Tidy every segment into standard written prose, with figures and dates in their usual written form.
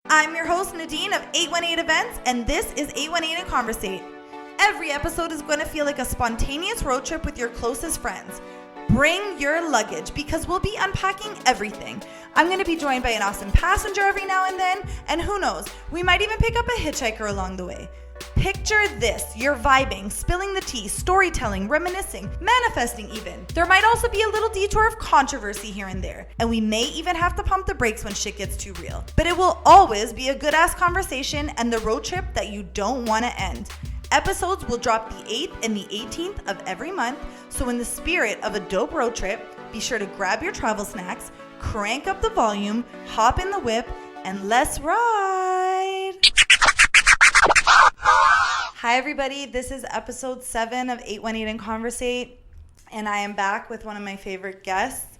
I'm your host, Nadine of 818 Events, and this is 818 and Conversate. Every episode is going to feel like a spontaneous road trip with your closest friends. Bring your luggage because we'll be unpacking everything. I'm going to be joined by an awesome passenger every now and then, and who knows, we might even pick up a hitchhiker along the way. Picture this, you're vibing, spilling the tea, storytelling, reminiscing, manifesting even. There might also be a little detour of controversy here and there, and we may even have to pump the brakes when shit gets too real. But it will always be a good-ass conversation and the road trip that you don't want to end. Episodes will drop the 8th and the 18th of every month, so in the spirit of a dope road trip, be sure to grab your travel snacks, crank up the volume, hop in the whip, and let's ride! Hi everybody, this is episode 7 of 818 and Conversate, and I am back with one of my favorite guests,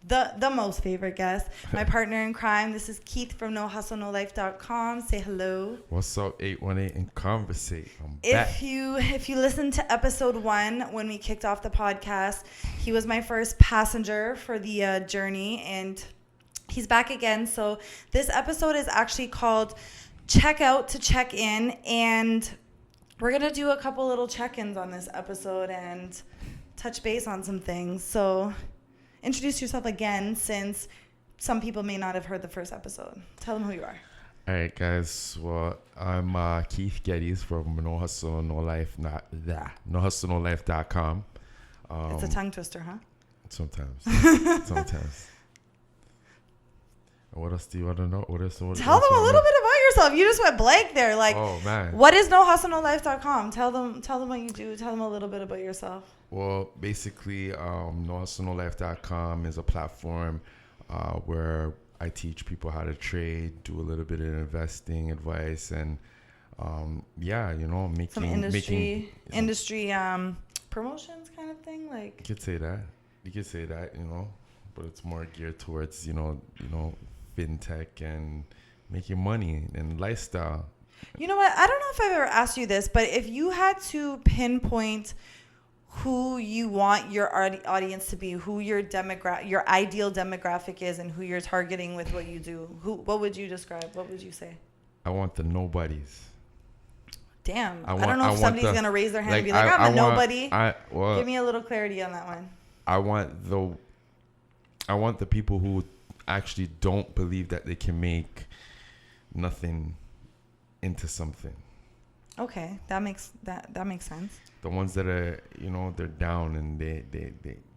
the most favorite guest, my partner in crime. This is Keith from NoHustleNoLife.com. Say hello. What's up, 818 and Conversate? I'm If back. you listened to episode 1 when we kicked off the podcast, he was my first passenger for the journey, and he's back again. So this episode is actually called Check Out to Check In, and we're going to do a couple little check-ins on this episode and touch base on some things. So introduce yourself again, since some people may not have heard the first episode. Tell them who you are. All right, guys. Well, I'm Keith Geddes from NoHustleNoLife.com. It's a tongue twister, huh? Sometimes. What else do you want to know? Tell them a little bit about yourself. You just went blank there. Like, oh man, what is NoHustleNoLife.com? Tell them what you do. Tell them a little bit about yourself. Well, basically, NoHustleNoLife.com is a platform where I teach people how to trade, do a little bit of investing advice, and making some industry promotions kind of thing. Like, you could say that, but it's more geared towards fintech and making money and lifestyle. You know what? I don't know if I've ever asked you this, but if you had to pinpoint who you want your audience to be, who your ideal demographic is, and who you're targeting with what you do, what would you describe? What would you say? I want the nobodies. Damn. I don't know if somebody's going to raise their hand and be like, I'm a nobody. Give me a little clarity on that one. I want the people who actually don't believe that they can make nothing into something. Okay, that makes sense. The ones that are, they're down and they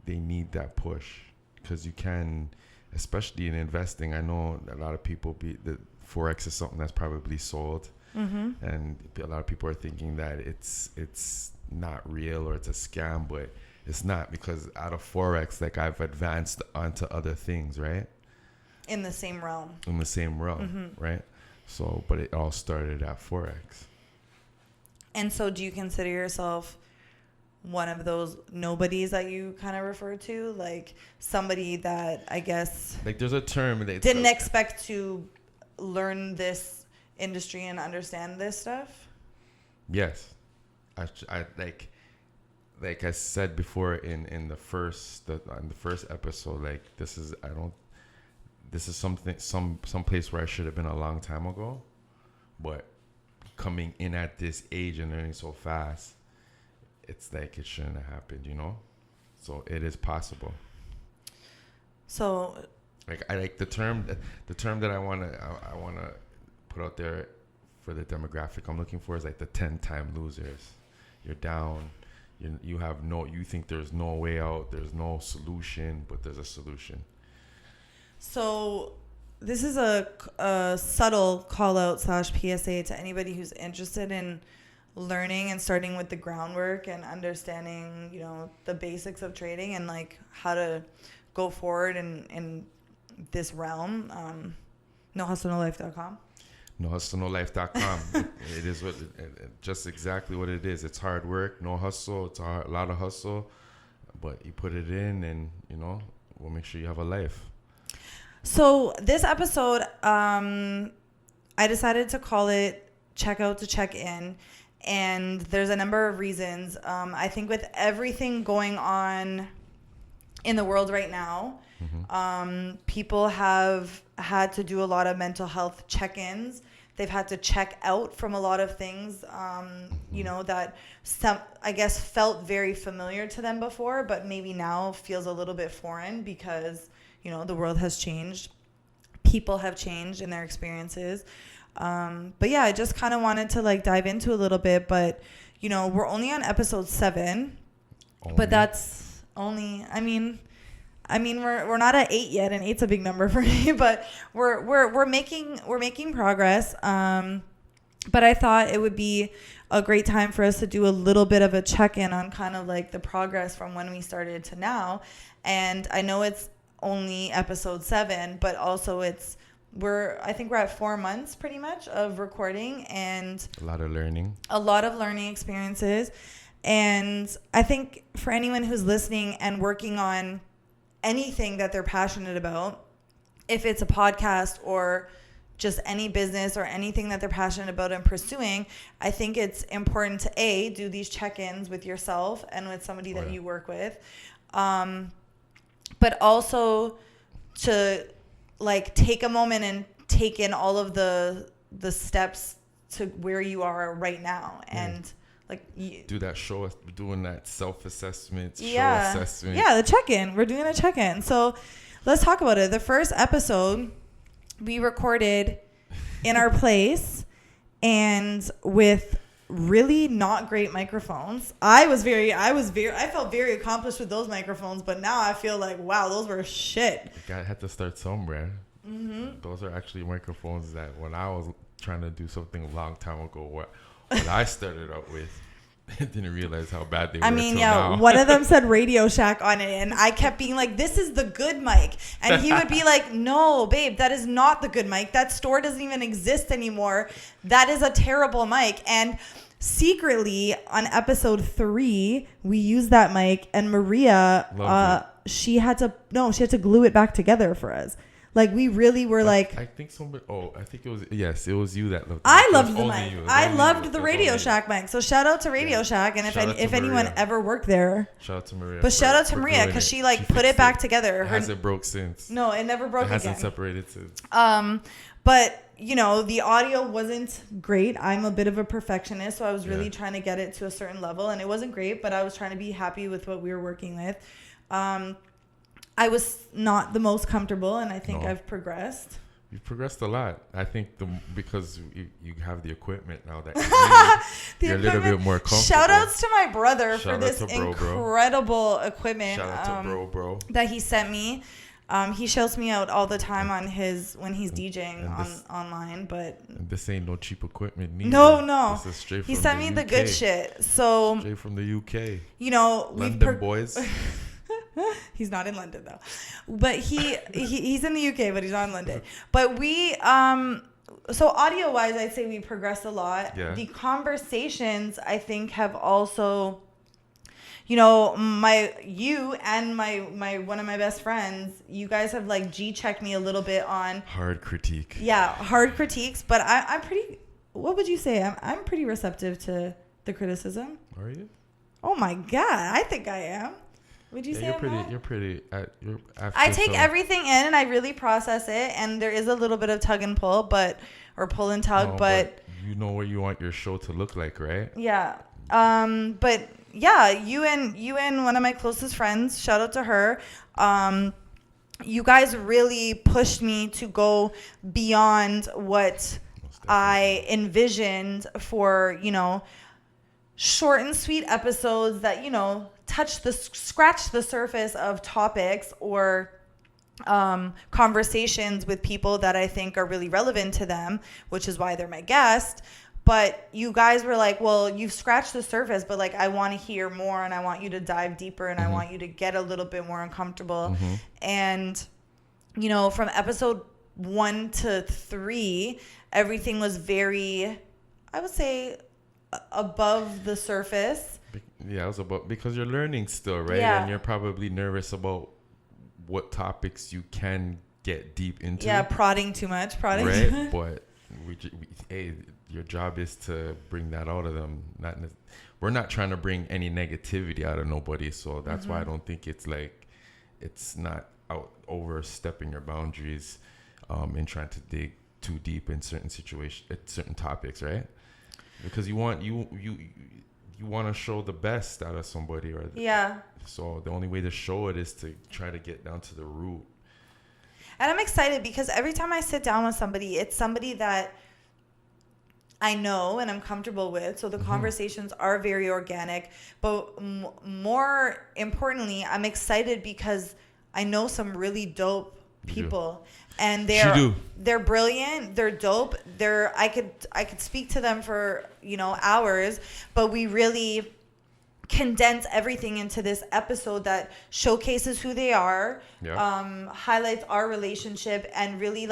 need that push, because you can, especially in investing. I know a lot of people the Forex is something that's probably sold, and a lot of people are thinking that it's not real or it's a scam, but it's not, because out of Forex, like, I've advanced onto other things, right? In the same realm, right? So, but it all started at Forex. And so do you consider yourself one of those nobodies that you kind of refer to? Like somebody that, I guess, like, there's a term that didn't expect to learn this industry and understand this stuff? Yes. I like I said before in the first episode, like, this is something, some place where I should have been a long time ago, but coming in at this age and learning so fast, it's like it shouldn't have happened, so it is possible. So, like, I like the term that I want to put out there for the demographic I'm looking for is like the 10-time losers. You're down, you think there's no way out, there's no solution, but there's a solution. So this is a subtle call out / PSA to anybody who's interested in learning and starting with the groundwork and understanding, the basics of trading and like how to go forward in this realm. NoHustleNoLife.com. NoHustleNoLife.com. It is just exactly what it is. It's hard work, no hustle. It's a lot of hustle, but you put it in, and we'll make sure you have a life. So this episode, I decided to call it Check Out to Check In, and there's a number of reasons. I think with everything going on in the world right now. People have had to do a lot of mental health check-ins. They've had to check out from a lot of things, you know, that some, I guess, felt very familiar to them before, but maybe now feels a little bit foreign because, you know, the world has changed. People have changed in their experiences. But yeah, I just kind of wanted to like dive into a little bit, but, you know, we're only on episode 7, but that's only, I mean, we're not at 8 yet, and 8's a big number for me, but we're making progress. But I thought it would be a great time for us to do a little bit of a check-in on kind of like the progress from when we started to now. And I know it's only episode 7, but also I think we're at 4 months pretty much of recording, and a lot of learning experiences. And I think for anyone who's listening and working on anything that they're passionate about, if it's a podcast or just any business or anything that they're passionate about and pursuing, I think it's important to do these check-ins with yourself and with somebody that you work with, but also to like take a moment and take in all of the steps to where you are right now, and like doing that self-assessment, show assessment. The check-in. We're doing a check-in. So let's talk about it. The first episode we recorded in our place and with really not great microphones. I felt very accomplished with those microphones, but now I feel like, wow, those were shit. I had to start somewhere. Those are actually microphones that when I was trying to do something a long time ago, what I started out with, I didn't realize how bad they were. I mean, now. One of them said Radio Shack on it, and I kept being like, this is the good mic. And he would be like, no, babe, that is not the good mic. That store doesn't even exist anymore. That is a terrible mic. And secretly, on episode 3, we used that mic, and Maria, she had to glue it back together for us. Like, we really were like... I think somebody... Oh, I think it was you that loved it. I loved the mic. I loved the Radio Shack mic. So shout out to Radio Shack. And if anyone ever worked there... Shout out to Maria. But shout out to Maria because she put it back together. It hasn't broke since. No, it never broke again. It hasn't separated since. But, you know, the audio wasn't great. I'm a bit of a perfectionist, so I was really trying to get it to a certain level. And it wasn't great, but I was trying to be happy with what we were working with. I was not the most comfortable, and I think I've progressed. You've progressed a lot. I think because you have the equipment now that you're a little bit more comfortable. Shout outs to my brother for this incredible equipment. Shout out to bro. That he sent me. He shows me out all the time on when he's DJing online, but this ain't no cheap equipment neither. No. This is straight from he sent me the good shit. So straight from the UK. You know, London boys. He's not in London though, but he's in the UK, but he's not in London. But we so audio wise, I'd say we progressed a lot. Yeah. The conversations I think have also, you know, you and my one of my best friends, you guys have like G-checked me a little bit on hard critique. Yeah, hard critiques, but I'm pretty. What would you say? I'm pretty receptive to the criticism. Are you? Oh my God, I think I am. Would you say you're pretty. I take everything in and I really process it, and there is a little bit of tug and pull, or pull and tug, but you know what you want your show to look like, right? Yeah. But yeah, you and one of my closest friends, shout out to her. You guys really pushed me to go beyond what I envisioned for, you know, short and sweet episodes that, you know, scratch the surface of topics or conversations with people that I think are really relevant to them, which is why they're my guest. But you guys were like, well, you've scratched the surface, but like, I want to hear more, and I want you to dive deeper, and I want you to get a little bit more uncomfortable. And, you know, from episode 1 to 3, everything was very, I would say, above the surface. Yeah, it was about, because you're learning still, right? Yeah. And you're probably nervous about what topics you can get deep into. Yeah, prodding too much. Right? But your job is to bring that out of them. We're not trying to bring any negativity out of nobody, so that's why I don't think it's like it's not out overstepping your boundaries and trying to dig too deep in certain situations, certain topics, right? Because you want to show the best out of somebody, or so the only way to show it is to try to get down to the root. And I'm excited because every time I sit down with somebody, it's somebody that I know and I'm comfortable with. So the conversations are very organic. But more importantly, I'm excited because I know some really dope people. And they're brilliant. They're dope. I could speak to them for, hours. But we really condense everything into this episode that showcases who they are, highlights our relationship, and really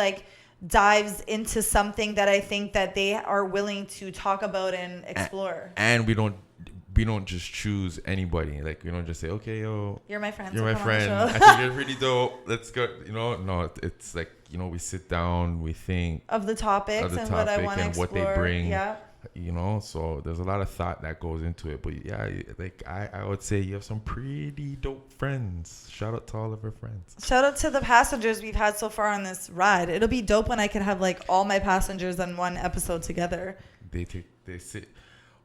dives into something that I think that they are willing to talk about and explore. And we don't just choose anybody. Like, we don't just say, okay, yo, you're my friend. You're my friend. I think you're pretty dope. Let's go. No, it's like, we sit down, we think of the topics and what I want to explore. What they bring. Yeah. So there's a lot of thought that goes into it. But yeah, like I would say you have some pretty dope friends. Shout out to all of our friends. Shout out to the passengers we've had so far on this ride. It'll be dope when I can have all my passengers on one episode together. They sit.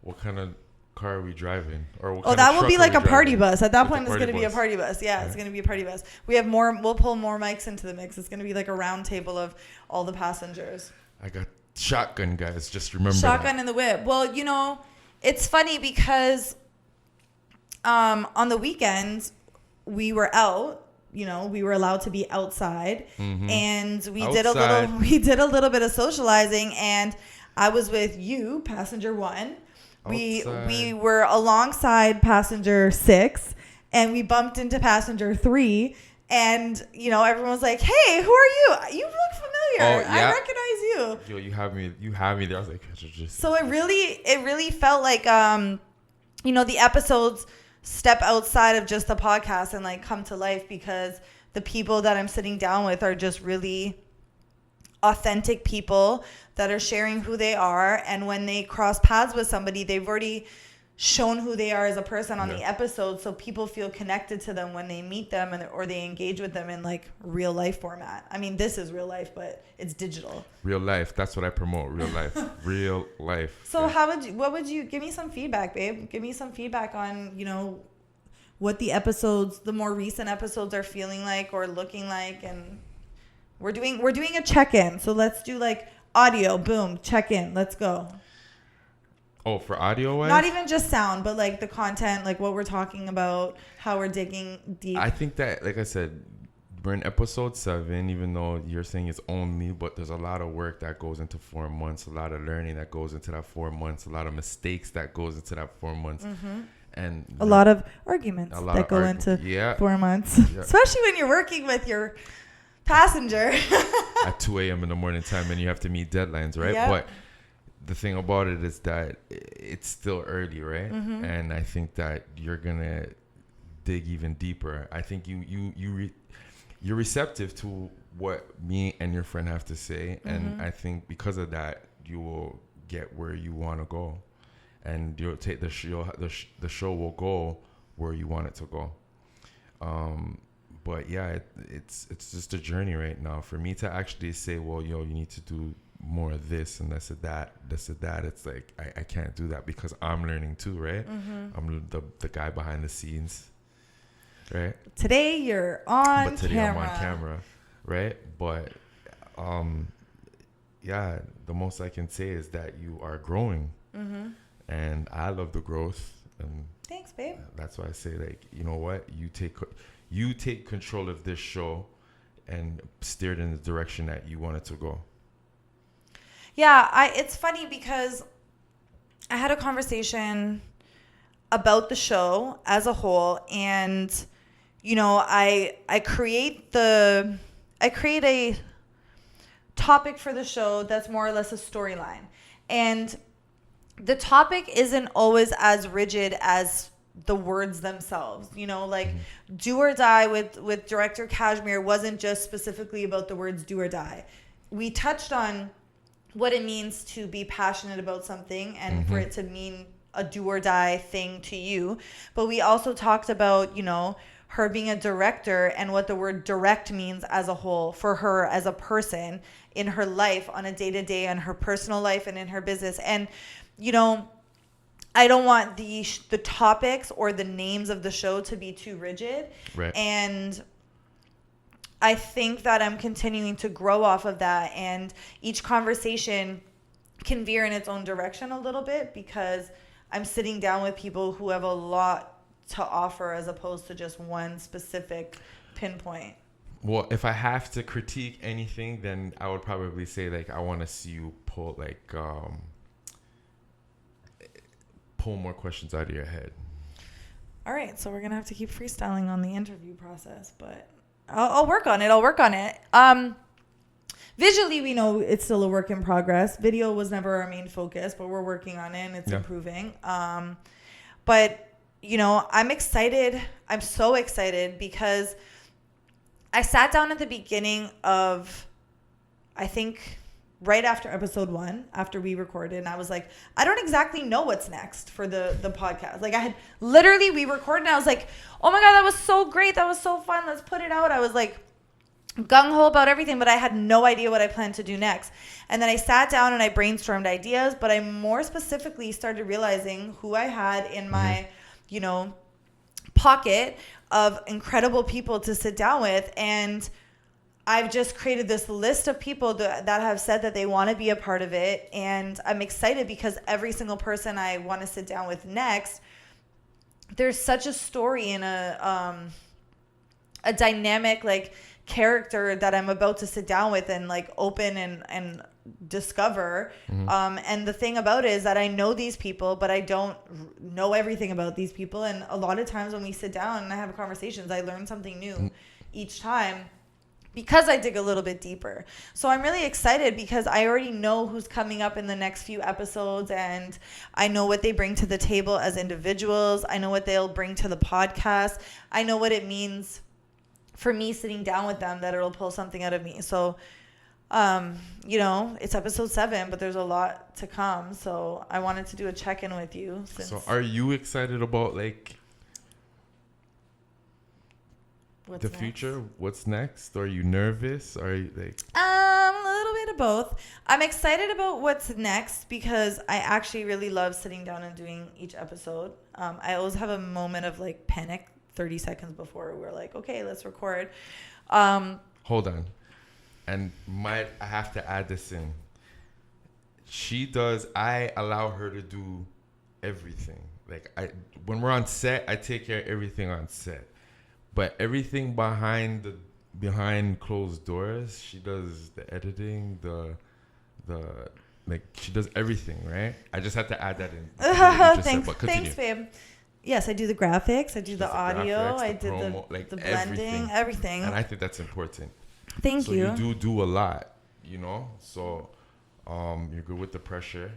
What kind of car are we driving? Or that will be like a party bus. At that point, it's going to be a party bus. Yeah, it's going to be a party bus. We'll pull more mics into the mix. It's going to be like a round table of all the passengers. I got shotgun, guys. Just remember shotgun in the whip. Well, it's funny because on the weekends we were out. We were allowed to be outside, and we did a little bit of socializing. And I was with you, passenger 1. We were alongside passenger 6, and we bumped into passenger 3. And, everyone was like, hey, who are you? You look familiar. I recognize you. Yo, you have me there. I was like, so it really felt like, the episodes step outside of just the podcast and come to life, because the people that I'm sitting down with are just really authentic people that are sharing who they are. And when they cross paths with somebody, they've already shown who they are as a person on the episode, so people feel connected to them when they meet them or they engage with them in real life format. I mean, this is real life, but it's digital. Real life. That's what I promote. Real life. Real life. So what would you give me some feedback, babe? Give me some feedback on, what the more recent episodes are feeling like or looking like. And we're doing a check-in. So let's do audio, boom, check-in. Let's go. Oh, for audio wise? Not even just sound, but the content, what we're talking about, how we're digging deep. I think that, like I said, we're in episode 7, even though you're saying it's only, but there's a lot of work that goes into 4 months, a lot of learning that goes into that 4 months, a lot of mistakes that goes into that 4 months. And a lot of arguments that go into 4 months, especially when you're working with your passenger at 2 a.m. in the morning time, and you have to meet deadlines, right? Yep. But the thing about it is that it's still early, right? And I think that you're gonna dig even deeper. I think you're receptive to what me and your friend have to say, and I think because of that, you will get where you want to go, and you'll take the show. The show will go where you want it to go. But yeah, it's just a journey right now for me to actually say, well, you need to do more of this and this and that. It's like I can't do that because I'm learning too, right? I'm the guy behind the scenes, right? Today you're on camera. I'm on camera, right? But yeah, the most I can say is that you are growing, and I love the growth. And thanks, babe. That's why I say, you know what, you take control of this show and steer it in the direction that you want it to go. Yeah, it's funny because I had a conversation about the show as a whole, and I create a topic for the show that's more or less a storyline, and the topic isn't always as rigid as the words themselves. Do or die with director Kashmir wasn't just specifically about the words do or die. We touched on what it means to be passionate about something and for it to mean a do or die thing to you. But we also talked about, her being a director and what the word direct means as a whole for her as a person in her life on a day-to-day, in her personal life and in her business. And, you know, I don't want the topics or the names of the show to be too rigid. Right. And I think that I'm continuing to grow off of that. And each conversation can veer in its own direction a little bit because I'm sitting down with people who have a lot to offer as opposed to just one specific pinpoint. Well, if I have to critique anything, then I would probably say, like, I want to see you pull more questions out of your head. All right, so we're gonna have to keep freestyling on the interview process, but I'll work on it. Visually, we know it's still a work in progress. Video was never our main focus, but we're working on it and it's improving. But you know, I'm excited. I'm so excited because I sat down at the beginning of, I think, right after episode 1, after we recorded, and I was like, I don't exactly know what's next for the podcast. Like, we recorded and I was like, oh my God, that was so great. That was so fun. Let's put it out. I was like gung-ho about everything, but I had no idea what I planned to do next. And then I sat down and I brainstormed ideas, but I more specifically started realizing who I had in my, you know, pocket of incredible people to sit down with. And I've just created this list of people that have said that they want to be a part of it. And I'm excited because every single person I want to sit down with next, there's such a story and a dynamic, like, character that I'm about to sit down with and like open and discover. And the thing about it is that I know these people, but I don't know everything about these people. And a lot of times when we sit down and I have conversations, I learn something new each time because I dig a little bit deeper. So I'm really excited because I already know who's coming up in the next few episodes, and I know what they bring to the table as individuals. I know what they'll bring to the podcast. I know what it means for me sitting down with them, that it'll pull something out of me. So, you know, it's episode 7, but there's a lot to come. So I wanted to do a check-in with you. So are you excited about, like, the future? What's next? Are you nervous? Are you like... A little bit of both. I'm excited about what's next because I actually really love sitting down and doing each episode. I always have a moment of like panic 30 seconds before we're like, okay, let's record. Hold on. And I have to add this in. I allow her to do everything. Like, when we're on set, I take care of everything on set. But everything behind closed doors, she does the editing, she does everything, right? I just had to add that in. Thanks, babe. Yes, I do the graphics. I do the audio. I did the blending, everything. And I think that's important. Thank you. So you do a lot, you know? So you're good with the pressure.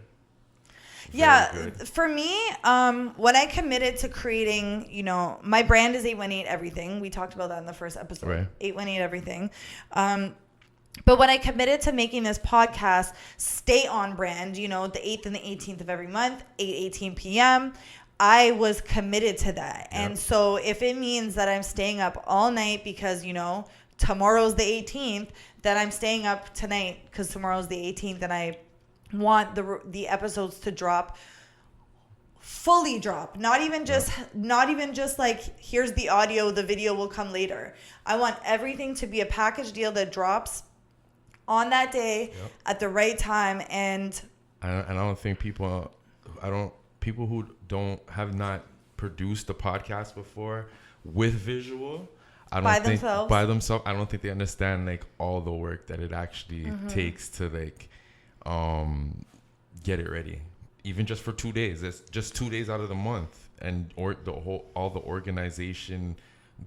Yeah, for me, when I committed to creating, you know, my brand is 818 Everything. We talked about that in the first episode, right. 818 Everything. But when I committed to making this podcast stay on brand, you know, the 8th and the 18th of every month, 8:18 p.m., I was committed to that. Yep. And so if it means that I'm staying up all night because, you know, tomorrow's the 18th, then I'm staying up tonight because tomorrow's the 18th and I want the episodes to fully drop, not even just like here's the audio, the video will come later. I want everything to be a package deal that drops on that day at the right time. And I don't think people who have not produced a podcast before with visual, by themselves, I don't think they understand like all the work that it actually takes to like get it ready, even just for 2 days. It's just 2 days out of the month, and all the organization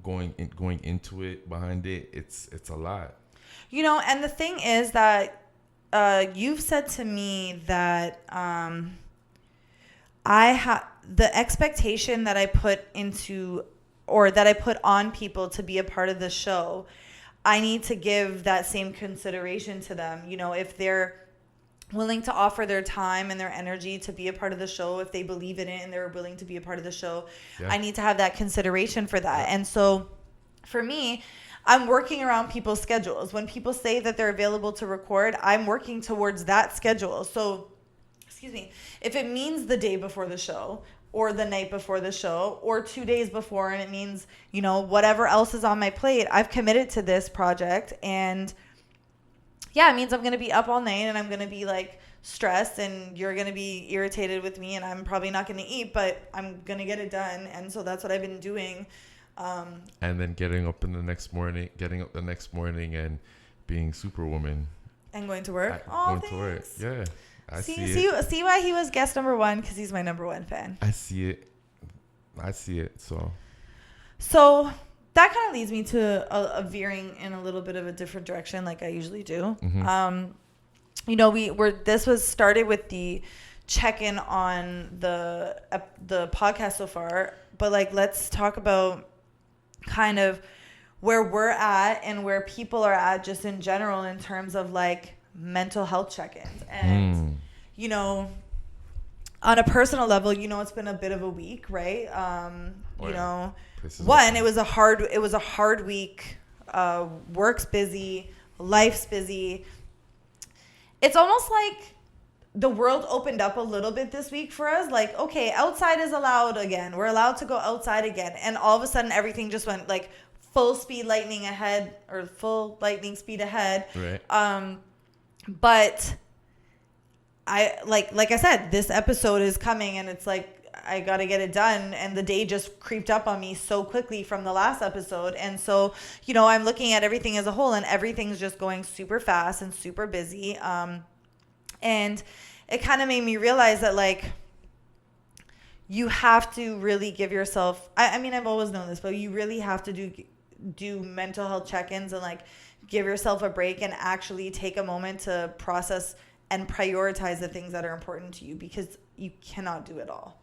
going into it, behind it. It's a lot, you know. And the thing is that you've said to me that I have the expectation that I put into, or that I put on people to be a part of the show. I need to give that same consideration to them. You know, if they're willing to offer their time and their energy to be a part of the show, if they believe in it and they're willing to be a part of the show, I need to have that consideration for that. And so for me, I'm working around people's schedules. When people say that they're available to record, I'm working towards that schedule. So, excuse me, if it means the day before the show or the night before the show or 2 days before, and it means, whatever else is on my plate, I've committed to this project. And yeah, it means I'm going to be up all night and I'm going to be like stressed and you're going to be irritated with me and I'm probably not going to eat, but I'm going to get it done. And so that's what I've been doing. And then getting up the next morning and being Superwoman. And going to work. Going to work. Yeah. See why he was guest number 1, because he's my number 1 fan. I see it. So that kind of leads me to a veering in a little bit of a different direction, like I usually do. Mm-hmm. This was started with the check-in on the podcast so far, but like let's talk about kind of where we're at and where people are at just in general in terms of like mental health check-ins. And on a personal level, it's been a bit of a week, right? It was a hard week. Work's busy, life's busy. It's almost like the world opened up a little bit this week for us. Like, okay, outside is allowed again. We're allowed to go outside again. And all of a sudden everything just went like full lightning speed ahead. Right. But I like I said, this episode is coming and it's like I got to get it done, and the day just creeped up on me so quickly from the last episode. And so, I'm looking at everything as a whole and everything's just going super fast and super busy. And it kind of made me realize that like you have to really give yourself, I mean, I've always known this, but you really have to do mental health check-ins and like give yourself a break and actually take a moment to process and prioritize the things that are important to you, because you cannot do it all.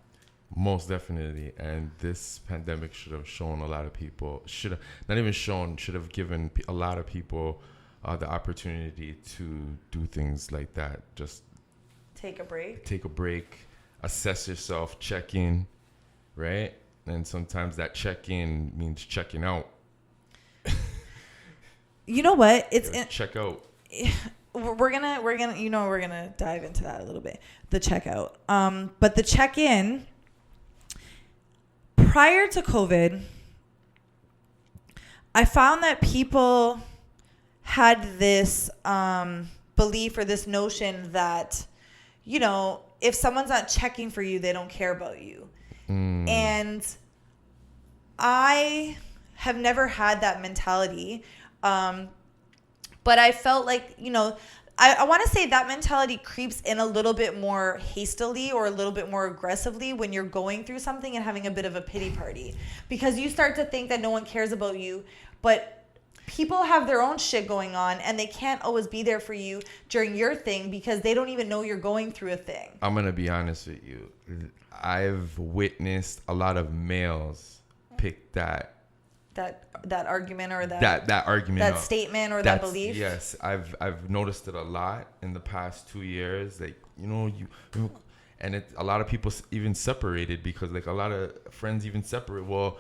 Most definitely. And this pandemic should have shown a lot of people, should have given a lot of people the opportunity to do things like that. Just take a break, assess yourself, check in, right? And sometimes that check in means checking out. You know what? Check out. We're gonna dive into that a little bit. The checkout. But the check-in, prior to COVID, I found that people had this belief or this notion that, if someone's not checking for you, they don't care about you. And I have never had that mentality. But I felt like, I want to say that mentality creeps in a little bit more hastily or a little bit more aggressively when you're going through something and having a bit of a pity party, because you start to think that no one cares about you, but people have their own shit going on and they can't always be there for you during your thing because they don't even know you're going through a thing. I'm going to be honest with you. I've witnessed a lot of males pick that argument or that argument, that statement or that belief. Yes, I've noticed it a lot in the past 2 years. Like, and a lot of people even separated because like a lot of friends even separate. Well,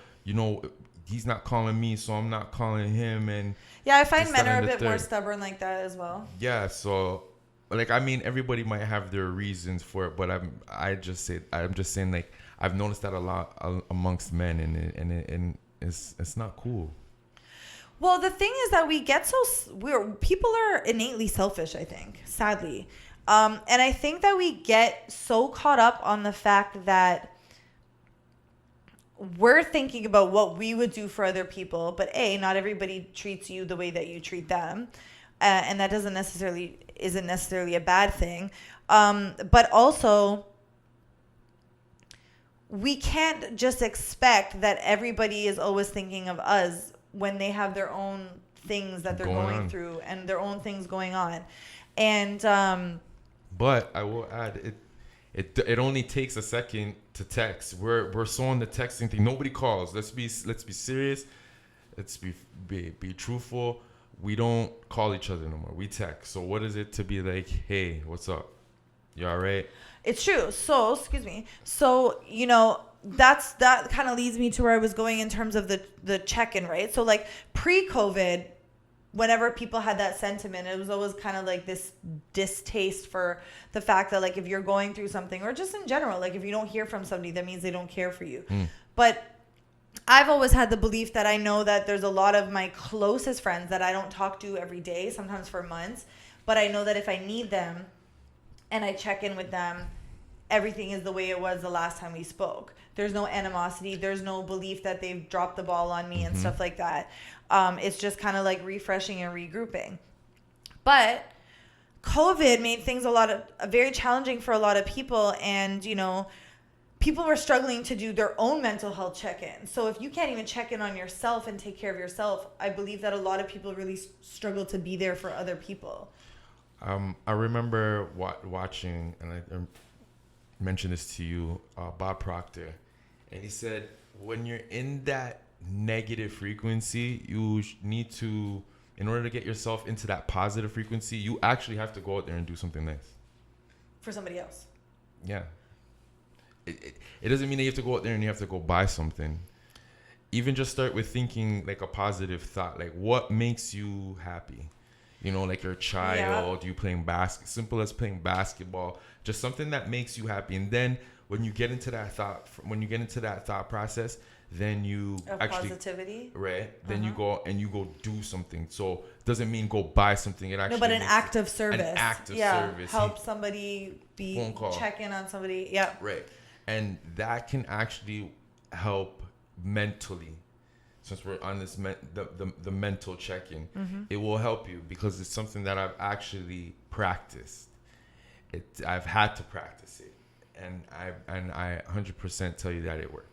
he's not calling me, so I'm not calling him. And yeah, I find men are a bit more stubborn like that as well. Yeah, so like, I mean, everybody might have their reasons for it, but I'm just saying like I've noticed that a lot amongst men, and it's not cool. Well, the thing is that people are innately selfish, I think, sadly. And I think that we get so caught up on the fact that we're thinking about what we would do for other people, but not everybody treats you the way that you treat them. And that isn't necessarily a bad thing. But also, we can't just expect that everybody is always thinking of us when they have their own things that they're going through and their own things going on. And but I will add, it only takes a second to text. We're so on the texting thing. Nobody calls. Let's be serious. Let's be truthful. We don't call each other no more. We text. So what is it to be like, hey, what's up? You all right? It's true. So, excuse me. So, that kind of leads me to where I was going in terms of the check-in, right? So like pre-COVID, whenever people had that sentiment, it was always kind of like this distaste for the fact that like if you're going through something, or just in general, like if you don't hear from somebody, that means they don't care for you. But I've always had the belief that I know that there's a lot of my closest friends that I don't talk to every day, sometimes for months, but I know that if I need them and I check in with them, everything is the way it was the last time we spoke. There's no animosity. There's no belief that they've dropped the ball on me and stuff like that. It's just kind of like refreshing and regrouping. But COVID made things very challenging for a lot of people. And, you know, people were struggling to do their own mental health check-in. So if you can't even check in on yourself and take care of yourself, I believe that a lot of people really struggle to be there for other people. I remember watching, and I mentioned this to you, Bob Proctor, and he said, when you're in that negative frequency, you need to, in order to get yourself into that positive frequency, you actually have to go out there and do something nice. For somebody else. Yeah. It doesn't mean that you have to go out there and you have to go buy something. Even just start with thinking like a positive thought, like what makes you happy? You know, like your child, you playing simple as playing basketball, just something that makes you happy. And then when you get into that thought process, then you actually positivity, right? Then you go do something. So it doesn't mean go buy something. It actually but an act of service. An act of service. Help somebody, check in on somebody. Yeah. Right. And that can actually help mentally. Since we're on this the mental check-in, it will help you because it's something that I've actually practiced. I've had to practice it, and I 100% tell you that it works.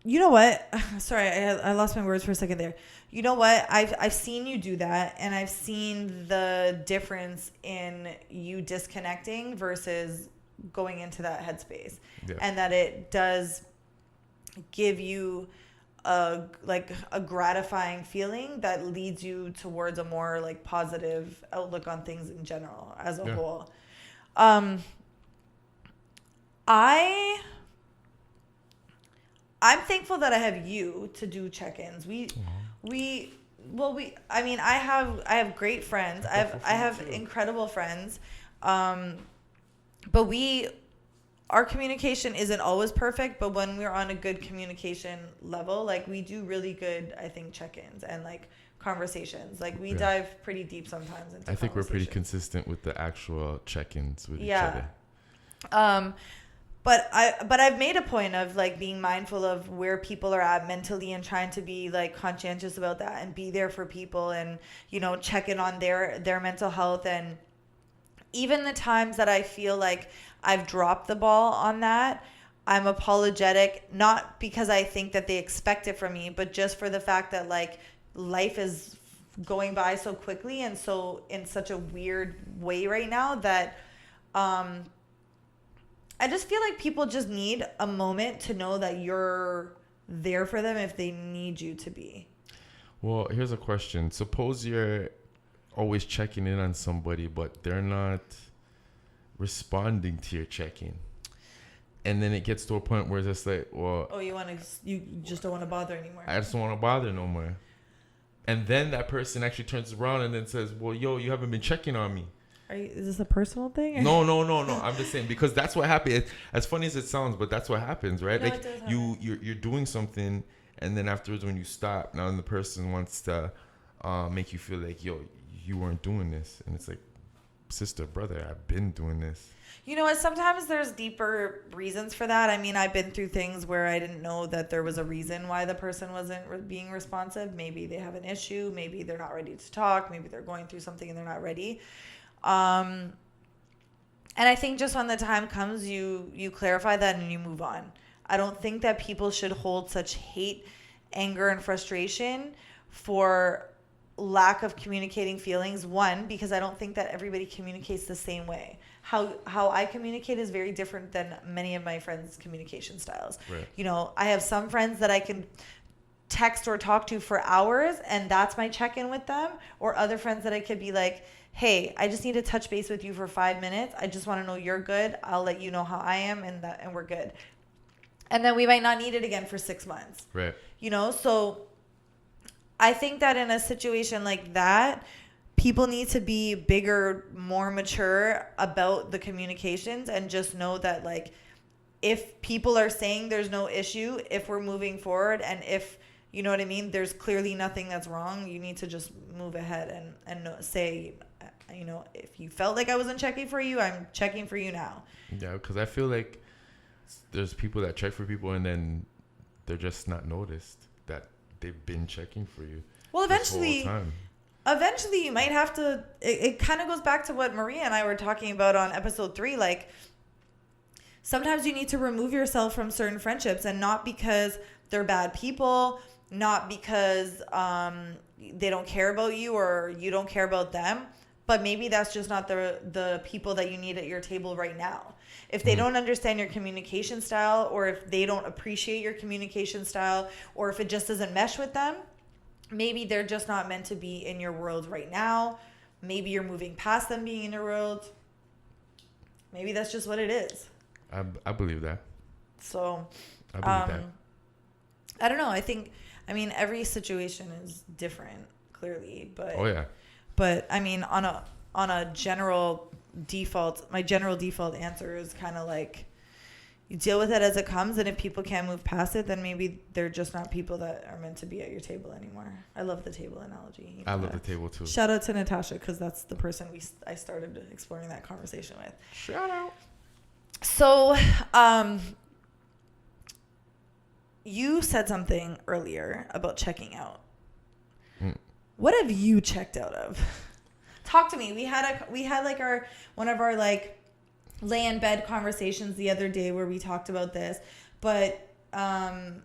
You know what? Sorry, I lost my words for a second there. You know what? I've seen you do that, and I've seen the difference in you disconnecting versus going into that headspace, and that it does give you a gratifying feeling that leads you towards a more like positive outlook on things in general as a whole. I'm thankful that I have you to do check-ins. I have great friends. I have incredible friends. But our communication isn't always perfect, but when we're on a good communication level, like we do really good, I think, check-ins and like conversations. Like we dive pretty deep sometimes into I think we're pretty consistent with the actual check-ins with each other. But I've made a point of like being mindful of where people are at mentally and trying to be like conscientious about that and be there for people and, you know, check in on their mental health. And even the times that I feel like I've dropped the ball on that, I'm apologetic, not because I think that they expect it from me, but just for the fact that like life is going by so quickly and so in such a weird way right now that I just feel like people just need a moment to know that you're there for them if they need you to be. Well, here's a question. Suppose you're always checking in on somebody, but they're not responding to your check-in. And then it gets to a point where it's just like, well... Oh, you just don't want to bother anymore. I just don't want to bother no more. And then that person actually turns around and then says, well, yo, you haven't been checking on me. Is this a personal thing? No. I'm just saying, because that's what happens. As funny as it sounds, but that's what happens, right? No, like you're doing something, and then afterwards when you stop, now the person wants to make you feel like, yo, you weren't doing this. And it's like, sister, brother, I've been doing this. You know what? Sometimes there's deeper reasons for that. I mean, I've been through things where I didn't know that there was a reason why the person wasn't being responsive. Maybe they have an issue. Maybe they're not ready to talk. Maybe they're going through something and they're not ready. And I think just when the time comes, you clarify that and you move on. I don't think that people should hold such hate, anger, and frustration for lack of communicating feelings. One, because I don't think that everybody communicates the same way. How I communicate is very different than many of my friends' communication styles. Right. You know, I have some friends that I can text or talk to for hours, and that's my check-in with them. Or other friends that I could be like, hey, I just need to touch base with you for 5 minutes. I just want to know you're good. I'll let you know how I am, and we're good. And then we might not need it again for 6 months. Right. You know, so I think that in a situation like that, people need to be bigger, more mature about the communications, and just know that, like, if people are saying there's no issue, if we're moving forward, and if, you know what I mean, there's clearly nothing that's wrong, you need to just move ahead and say, you know, if you felt like I wasn't checking for you, I'm checking for you now. Yeah, because I feel like there's people that check for people and then they're just not noticed that they've been checking for you. Well, eventually you might have to, it kind of goes back to what Maria and I were talking about on episode 3. Like, sometimes you need to remove yourself from certain friendships, and not because they're bad people, not because they don't care about you or you don't care about them, but maybe that's just not the people that you need at your table right now. If they don't understand your communication style, or if they don't appreciate your communication style, or if it just doesn't mesh with them, maybe they're just not meant to be in your world right now. Maybe you're moving past them being in your world. Maybe that's just what it is. I believe that. So, I believe that. I don't know. I mean, every situation is different, clearly, but Oh yeah. But I mean, on a general default, my general default answer is kind of like, you deal with it as it comes, and if people can't move past it, then maybe they're just not people that are meant to be at your table anymore. I love the table analogy. I love the table too. Shout out to Natasha, because that's the person I started exploring that conversation with. Shout out. So, you said something earlier about checking out. What have you checked out of? Talk to me. We had like one of our like lay in bed conversations the other day where we talked about this, but I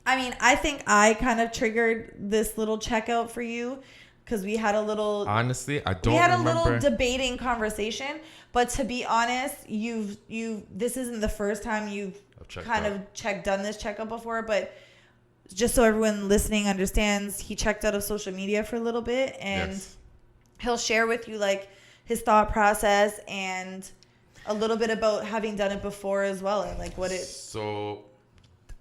mean, I think I kind of triggered this little checkout for you, because we had a little. Honestly, I don't. We had remember. a little debating conversation, but to be honest, this isn't the first time you've done this checkup before, but just so everyone listening understands, he checked out of social media for a little bit, and he'll share with you like his thought process and a little bit about having done it before as well, and like what it. So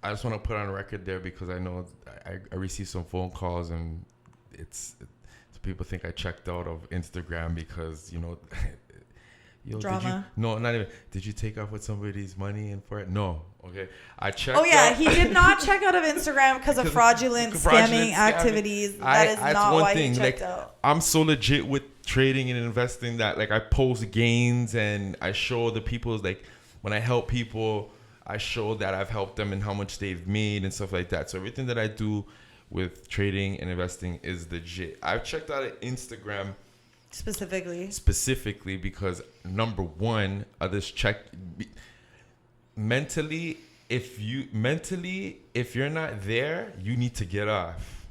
I just want to put on record there, because I know I received some phone calls, and so people think I checked out of Instagram because, you know, drama. Did you take off with somebody's money and for it? No. Okay. I checked. Oh yeah, out. he did not check out of Instagram because of fraudulent scamming activities. That is not why he checked out. I'm so legit with trading and investing that, like, I post gains and I show the people, like, when I help people, I show that I've helped them and how much they've made and stuff like that. So everything that I do with trading and investing is legit. I've checked out of Instagram specifically because, number one, this check mentally, if you're not there, you need to get off.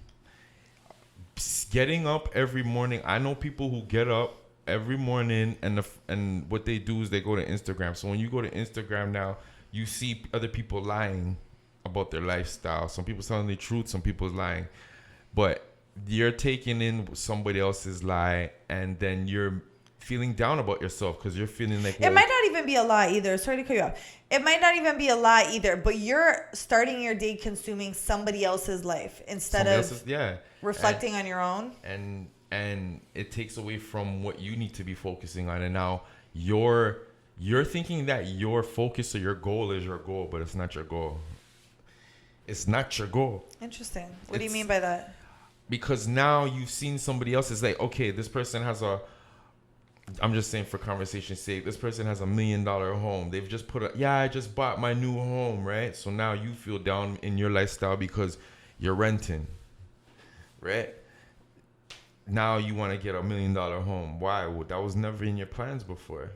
Getting up every morning, I know people who get up every morning and what they do is they go to Instagram. So when you go to Instagram now, you see other people lying about their lifestyle. Some people telling the truth, some people lying, but you're taking in somebody else's lie, and then you're feeling down about yourself because you're feeling like, it might not even be a lie either. Sorry to cut you off. It might not even be a lie either, but you're starting your day consuming somebody else's life instead of reflecting on your own. And it takes away from what you need to be focusing on. And now you're thinking that your focus or your goal is your goal, but it's not your goal. It's not your goal. Interesting. What do you mean by that? Because now you've seen somebody else is like, okay, this person has I'm just saying for conversation's sake, this person has $1 million home. They've just I just bought my new home, right? So now you feel down in your lifestyle because you're renting, right? Now you want to get $1 million home. Why? Well, that was never in your plans before.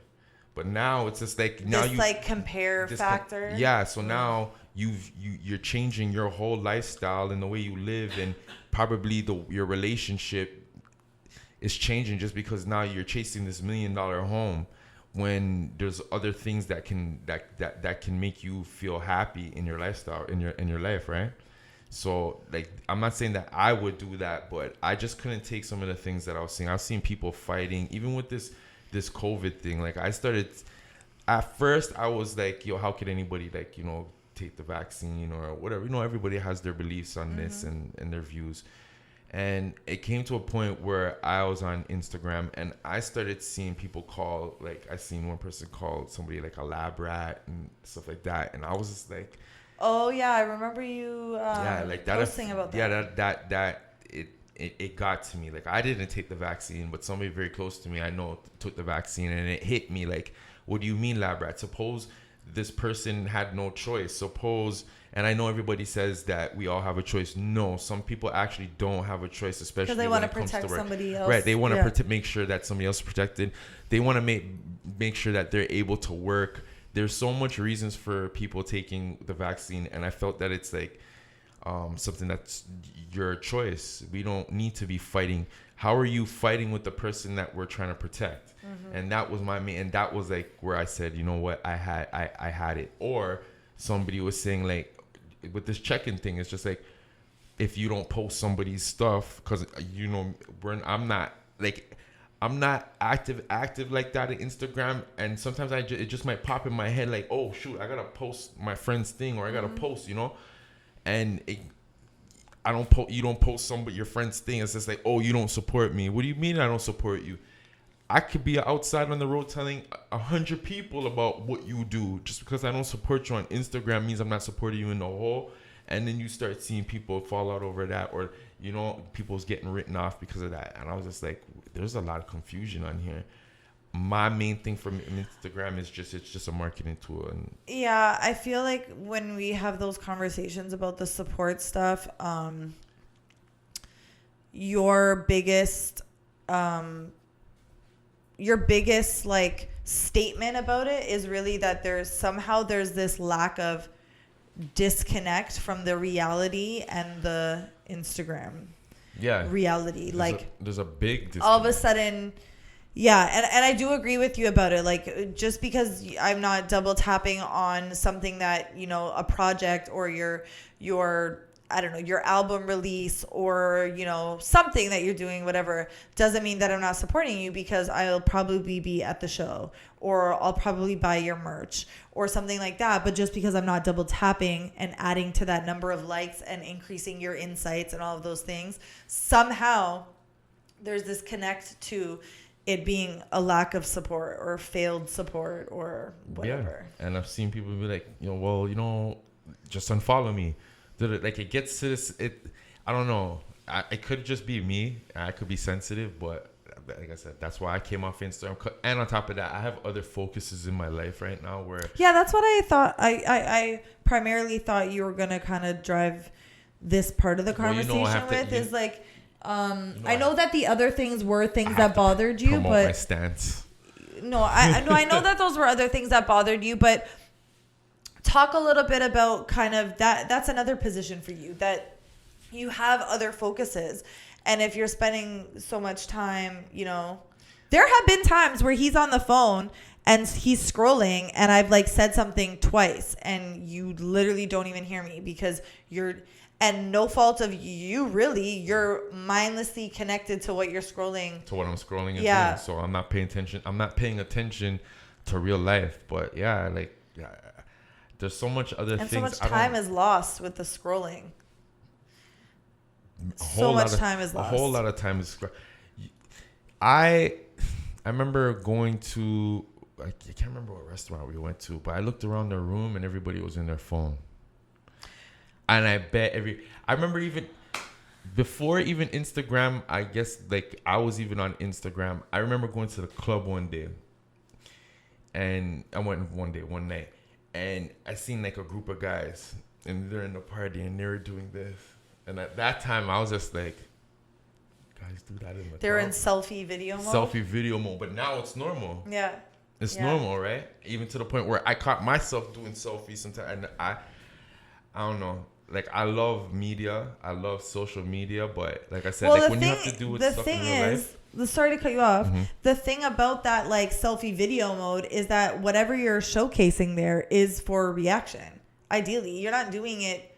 But now it's just like, now compare factor. So now you're changing your whole lifestyle and the way you live, and probably your relationship is changing just because now you're chasing this $1 million home when there's other things that can make you feel happy in your lifestyle, in your life, right? So, like, I'm not saying that I would do that, but I just couldn't take some of the things that I was seeing. I've seen people fighting, even with this COVID thing. Like, at first, I was like, yo, how could anybody, like, you know, take the vaccine or whatever? You know, everybody has their beliefs on this and their views. And it came to a point where I was on Instagram and I started seeing people call, like, I seen one person call somebody like a lab rat and stuff like that. And I was just like, oh yeah, I remember you like that posting about that. Yeah, it got to me. Like, I didn't take the vaccine, but somebody very close to me I know took the vaccine, and it hit me like, what do you mean lab rat? Suppose this person had no choice. And I know everybody says that we all have a choice. No, some people actually don't have a choice, especially because they want to protect somebody else. Right, they want to make sure that somebody else is protected. They want to make sure that they're able to work. There's so much reasons for people taking the vaccine, and I felt that it's like something that's your choice. We don't need to be fighting. How are you fighting with the person that we're trying to protect? And that was my main, and that was like where I said, you know what, I had it. Or somebody was saying, like, with this check-in thing, it's just like, if you don't post somebody's stuff, because you know, I'm not active like that on Instagram, and sometimes it just might pop in my head like, oh shoot, I gotta post my friend's thing, or I gotta post, you know, and you don't post your friend's thing. It's just like, oh, you don't support me. What do you mean I don't support you? I could be outside on the road telling 100 people about what you do. Just because I don't support you on Instagram means I'm not supporting you in the whole. And then you start seeing people fall out over that, or, you know, people's getting written off because of that. And I was just like, there's a lot of confusion on here. My main thing from Instagram is it's just a marketing tool. And yeah, I feel like when we have those conversations about the support stuff, your biggest like statement about it is really that there's this lack of disconnect from the reality and the Instagram reality. There's a big disconnect. All of a sudden, yeah, and I do agree with you about it. Like, just because I'm not double tapping on something that, you know, a project or your I don't know, your album release, or, you know, something that you're doing, whatever, doesn't mean that I'm not supporting you, because I'll probably be at the show, or I'll probably buy your merch or something like that. But just because I'm not double tapping and adding to that number of likes and increasing your insights and all of those things, somehow there's this connect to it being a lack of support or failed support or whatever. Yeah. And I've seen people be like, you know, well, you know, just unfollow me. Like, it gets to this, I don't know. It could just be me. I could be sensitive, but like I said, that's why I came off Instagram. And on top of that, I have other focuses in my life right now where... Yeah, that's what I thought. I primarily thought you were going to kind of drive this part of the conversation is like... I know that the other things were things that bothered you, but... my stance. No, I know that those were other things that bothered you, but... Talk a little bit about kind of that's another position for you, that you have other focuses. And if you're spending so much time, you know, there have been times where he's on the phone and he's scrolling and I've like said something twice and you literally don't even hear me because and no fault of you, really, you're mindlessly connected to what you're scrolling. To what I'm scrolling into. So I'm not paying attention. I'm not paying attention to real life. But yeah, like, yeah. There's so much other things. And so much time is lost with the scrolling. So much time is lost. A whole lot of time is. I remember going to, I can't remember what restaurant we went to, but I looked around the room and everybody was in their phone. And I bet I remember even before even Instagram, I guess, like, I was even on Instagram. I remember going to the club one day. And I went one night. And I seen like a group of guys and they're in the party and they were doing this. And at that time, I was just like, guys do that in the They're club. In selfie video mode? Selfie video mode. But now it's normal. Yeah. It's normal, right? Even to the point where I caught myself doing selfies sometimes. And I don't know. Like, I love media. I love social media. But like I said, like, when you have to do with stuff in real life. Sorry to cut you off. Mm-hmm. The thing about that, like, selfie video mode is that whatever you're showcasing there is for reaction. Ideally, you're not doing it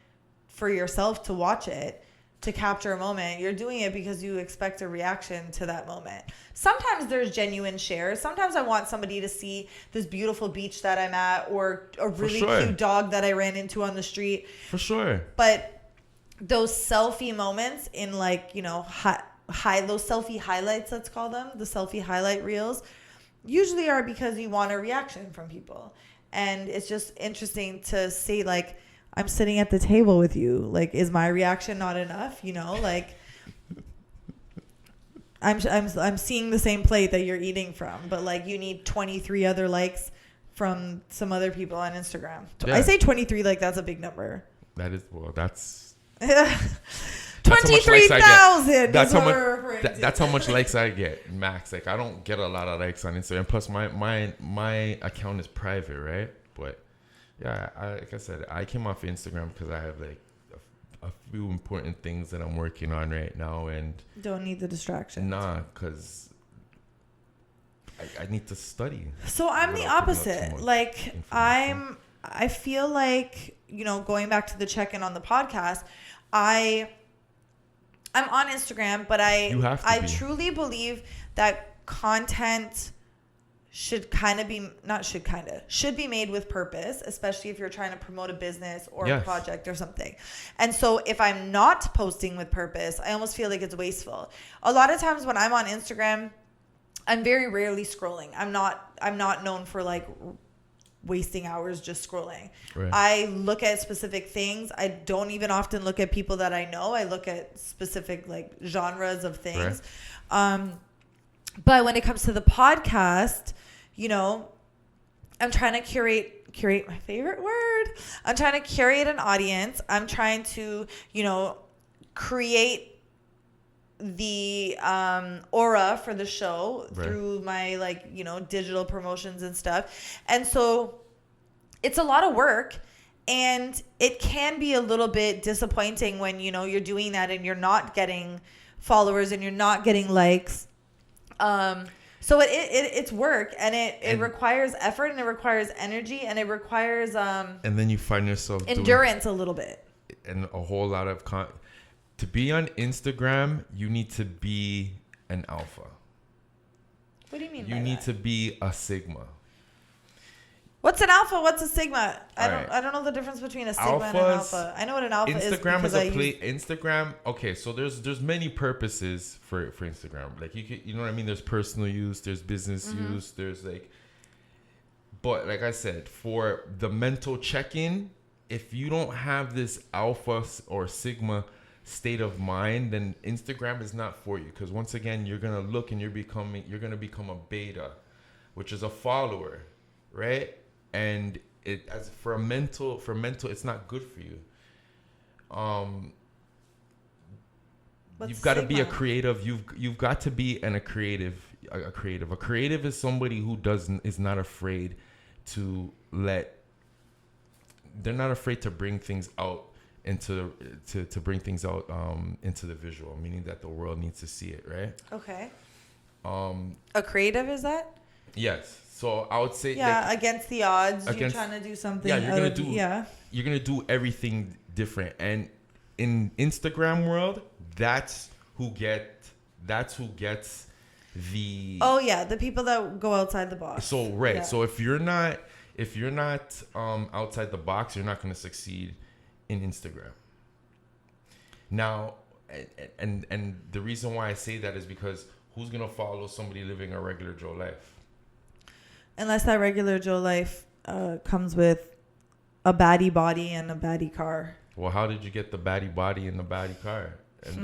for yourself to watch it, to capture a moment. You're doing it because you expect a reaction to that moment. Sometimes there's genuine shares. Sometimes I want somebody to see this beautiful beach that I'm at, or a really cute dog that I ran into on the street. For sure. But those selfie moments in, like, you know, those selfie highlights, let's call them, the selfie highlight reels, usually are because you want a reaction from people. And it's just interesting to see, like, I'm sitting at the table with you. Like, is my reaction not enough? You know, like, I'm seeing the same plate that you're eating from, but, like, you need 23 other likes from some other people on Instagram. Yeah. I say 23 like that's a big number. That is, well, that's 23,000. That's how much likes I get max. Like, I don't get a lot of likes on Instagram. Plus, my account is private, right? But yeah, like I said, I came off Instagram because I have like a few important things that I'm working on right now, and don't need the distraction. Nah, because I need to study. So I'm the opposite. Like, I feel like, you know, going back to the check-in on the podcast, I'm on Instagram, but I truly believe that content should be made with purpose, especially if you're trying to promote a business or a project or something. And so if I'm not posting with purpose, I almost feel like it's wasteful. A lot of times when I'm on Instagram, I'm very rarely scrolling. I'm not known for like wasting hours just scrolling. Right. I look at specific things. I don't even often look at people that I know. I look at specific like genres of things. Right. But when it comes to the podcast, you know, I'm trying to curate my favorite word. I'm trying to curate an audience. I'm trying to, you know, create the aura for the show through my, like, you know, digital promotions and stuff. And so it's a lot of work, and it can be a little bit disappointing when, you know, you're doing that and you're not getting followers and you're not getting likes. So it's work, and it requires effort, and it requires energy, and it requires and then you find yourself endurance a little bit, and a whole lot of to be on Instagram, you need to be an alpha. What do you mean? You need to be a sigma. What's an alpha? What's a sigma? I don't know the difference between a sigma and an alpha. I know what an alpha is. Instagram. Okay, so there's many purposes for Instagram. Like, you know what I mean. There's personal use. There's business use. There's like, but like I said, for the mental check-in, if you don't have this alpha or sigma state of mind, then Instagram is not for you. Because once again, you're gonna look and you're gonna become a beta, which is a follower, right? And it as for mental, it's not good for you. You've got to be a creative. You've got to be a creative. A creative is somebody who is not afraid to they're not afraid to bring things out into the visual, meaning that the world needs to see it, right? Okay. A creative is that? Yes. So I would say, against the odds, you're trying to do something. Yeah, you're gonna do everything different. And in Instagram world, that's who gets the. Oh yeah, the people that go outside the box. So right. Yeah. So if you're not outside the box, you're not gonna succeed in Instagram. Now, and the reason why I say that is because who's gonna follow somebody living a regular Joe life? Unless that regular Joe life comes with a baddie body and a baddie car. Well, how did you get the baddie body and the baddie car? And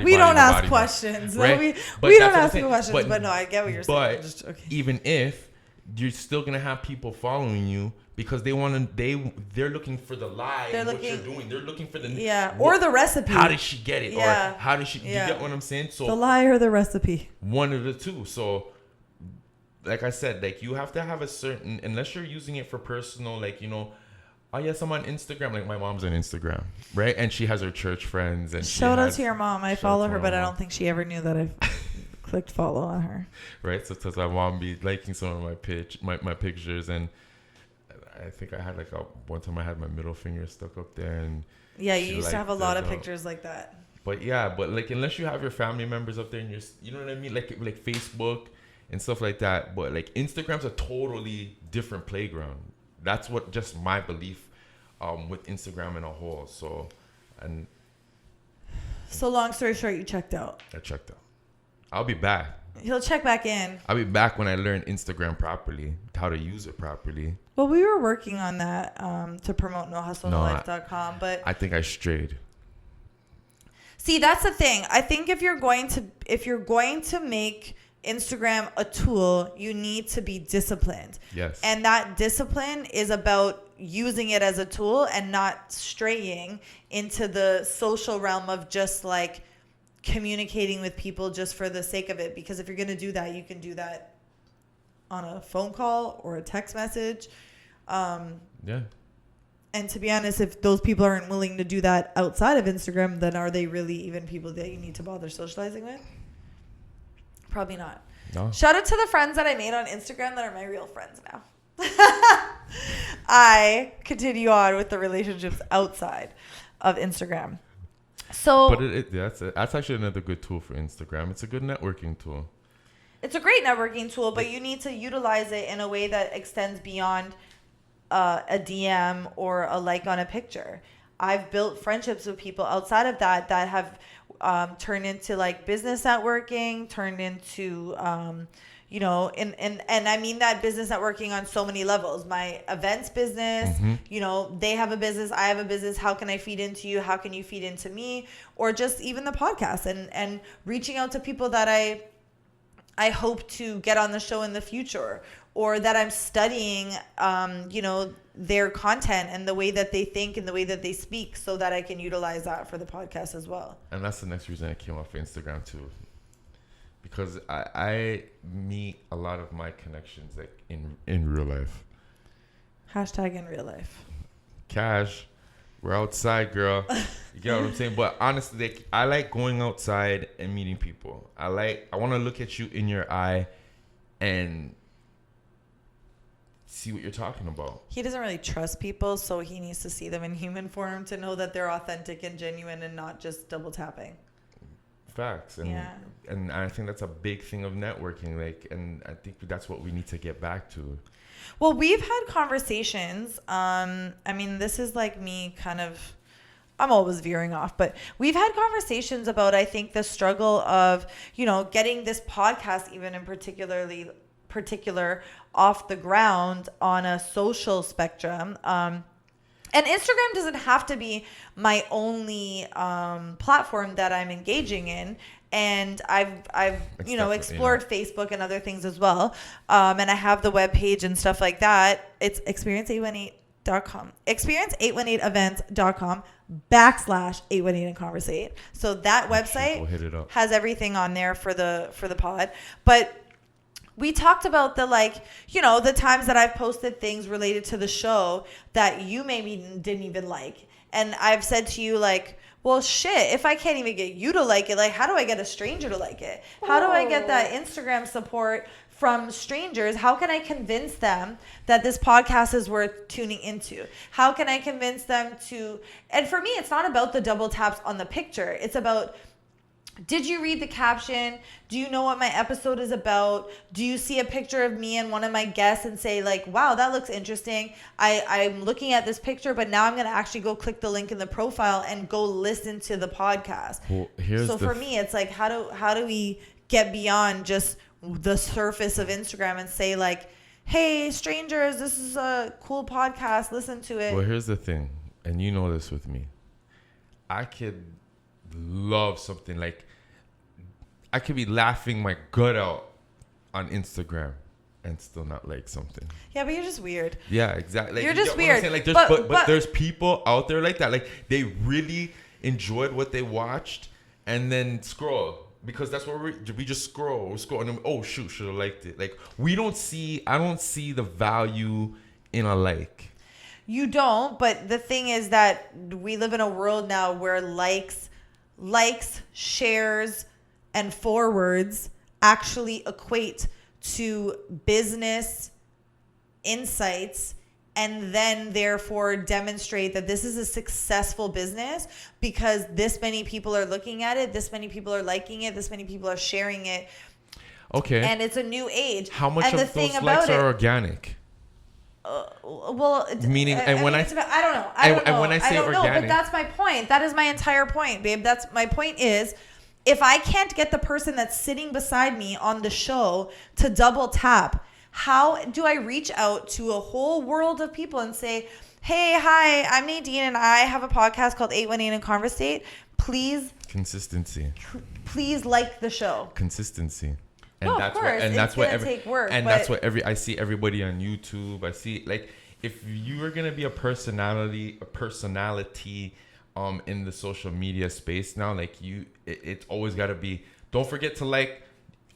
we don't ask questions. Right? We don't ask questions, but no, I get what you're saying. But even if, you're still going to have people following you because they're looking for the lie in what you're doing. They're looking for or the recipe. How did she get it? Yeah. Or how did she, you get what I'm saying? So the lie or the recipe. One of the two. So, like I said, like, you have to have a certain, unless you're using it for personal, like, you know, oh yes, I'm on Instagram. Like, my mom's on Instagram, right? And she has her church friends. And shout out to your mom. I follow her, but I don't think she ever knew that I've clicked follow on her. Right. So my mom be liking some of my pictures, and I think I had like one time I had my middle finger stuck up there, and yeah, you used to have a lot of pictures like that. But yeah, but like unless you have your family members up there and you know what I mean, like Facebook and stuff like that. But like Instagram's a totally different playground. That's what just my belief with Instagram in a whole. So long story short, you checked out. I checked out. I'll be back. He'll check back in. I'll be back when I learn Instagram properly, how to use it properly. Well, we were working on that to promote nohustlenolife.com, but I think I strayed. See, that's the thing. I think if you're going to make Instagram a tool, you need to be disciplined. Yes. And that discipline is about using it as a tool and not straying into the social realm of just like communicating with people just for the sake of it. Because if you're going to do that, you can do that on a phone call or a text message. Yeah. And to be honest, if those people aren't willing to do that outside of Instagram, then are they really even people that you need to bother socializing with? Probably not. No. Shout out to the friends that I made on Instagram that are my real friends now. I continue on with the relationships outside of Instagram. So, but that's actually another good tool for Instagram. It's a good networking tool. It's a great networking tool, but you need to utilize it in a way that extends beyond a DM or a like on a picture. I've built friendships with people outside of that have turned into like business networking, turned into and I mean that business networking on so many levels. My events business, they have a business, I have a business. How can I feed into you? How can you feed into me? Or just even the podcast and reaching out to people that I hope to get on the show in the future, or that I'm studying, their content and the way that they think and the way that they speak, so that I can utilize that for the podcast as well. And that's the next reason I came off Instagram too, because I meet a lot of my connections like in real life. Hashtag in real life. Cash, we're outside, girl. You get what I'm saying? But honestly, like, I like going outside and meeting people. I want to look at you in your eye and see what you're talking about. He doesn't really trust people, so he needs to see them in human form to know that they're authentic and genuine and not just double tapping. Facts. And I think that's a big thing of networking. And I think that's what we need to get back to. Well, we've had conversations. This is like me kind of, I'm always veering off, but we've had conversations about, I think, the struggle of, getting this podcast even in particular off the ground on a social spectrum. And Instagram doesn't have to be my only platform that I'm engaging in. And I've explored Facebook and other things as well. And I have the webpage and stuff like that. It's experience818.com. Experience818events.com /818 and Conversate. So that website has everything on there for the pod. But we talked about the times that I've posted things related to the show that you maybe didn't even like. And I've said to you, well, shit, if I can't even get you to like it, how do I get a stranger to like it? How do I get that Instagram support from strangers? How can I convince them that this podcast is worth tuning into? How can I convince them and for me, it's not about the double taps on the picture. It's about, did you read the caption? Do you know what my episode is about? Do you see a picture of me and one of my guests and say wow, that looks interesting. I'm looking at this picture, but now I'm going to actually go click the link in the profile and go listen to the podcast. Well, for me, it's how do we get beyond just the surface of Instagram and say hey, strangers, this is a cool podcast. Listen to it. Well, here's the thing. And you know this with me. I could love something I could be laughing my gut out on Instagram and still not like something. Yeah, but you're just weird. Yeah, exactly. You're just weird. But there's people out there like that. They really enjoyed what they watched and then scroll, because that's what we just scroll. We're scrolling and oh shoot, should have liked it. I don't see the value in a like. You don't, but the thing is that we live in a world now where likes, shares, and forwards actually equate to business insights and then therefore demonstrate that this is a successful business because this many people are looking at it, this many people are liking it, this many people are sharing it. Okay. And it's a new age. How much and of those likes are organic? Well, meaning, and when I don't know. I don't know. when I say organic, but that's my point. That is my entire point, babe. That's my point is, if I can't get the person that's sitting beside me on the show to double tap, how do I reach out to a whole world of people and say, hey, hi, I'm Nadine and I have a podcast called 818 and Conversate. Please. Consistency. Please like the show. Consistency. And no, that's of course. That's what take work. And that's what I see everybody on YouTube. I see, like, if you are gonna be a personality in the social media space now, like it's always gotta be. Don't forget to like,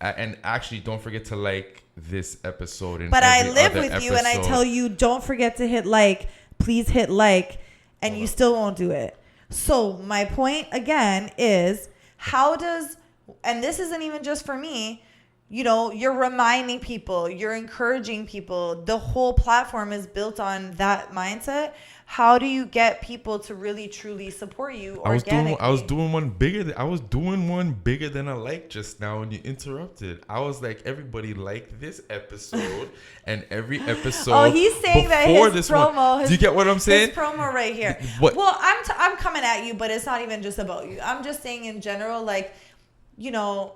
and actually don't forget to like this episode. And but I live with you, and I tell you, don't forget to hit like. Please hit like, and you still won't do it. So my point again is, how does, and this isn't even just for me. You know, you're reminding people, you're encouraging people. The whole platform is built on that mindset. How do you get people to really truly support you organically? I was doing one bigger than I like just now when you interrupted. I was like, everybody liked this episode and every episode. Oh, he's saying that his promo. Do you get what I'm saying? His promo right here. What? Well, I'm coming at you, but it's not even just about you. I'm just saying in general, like, you know,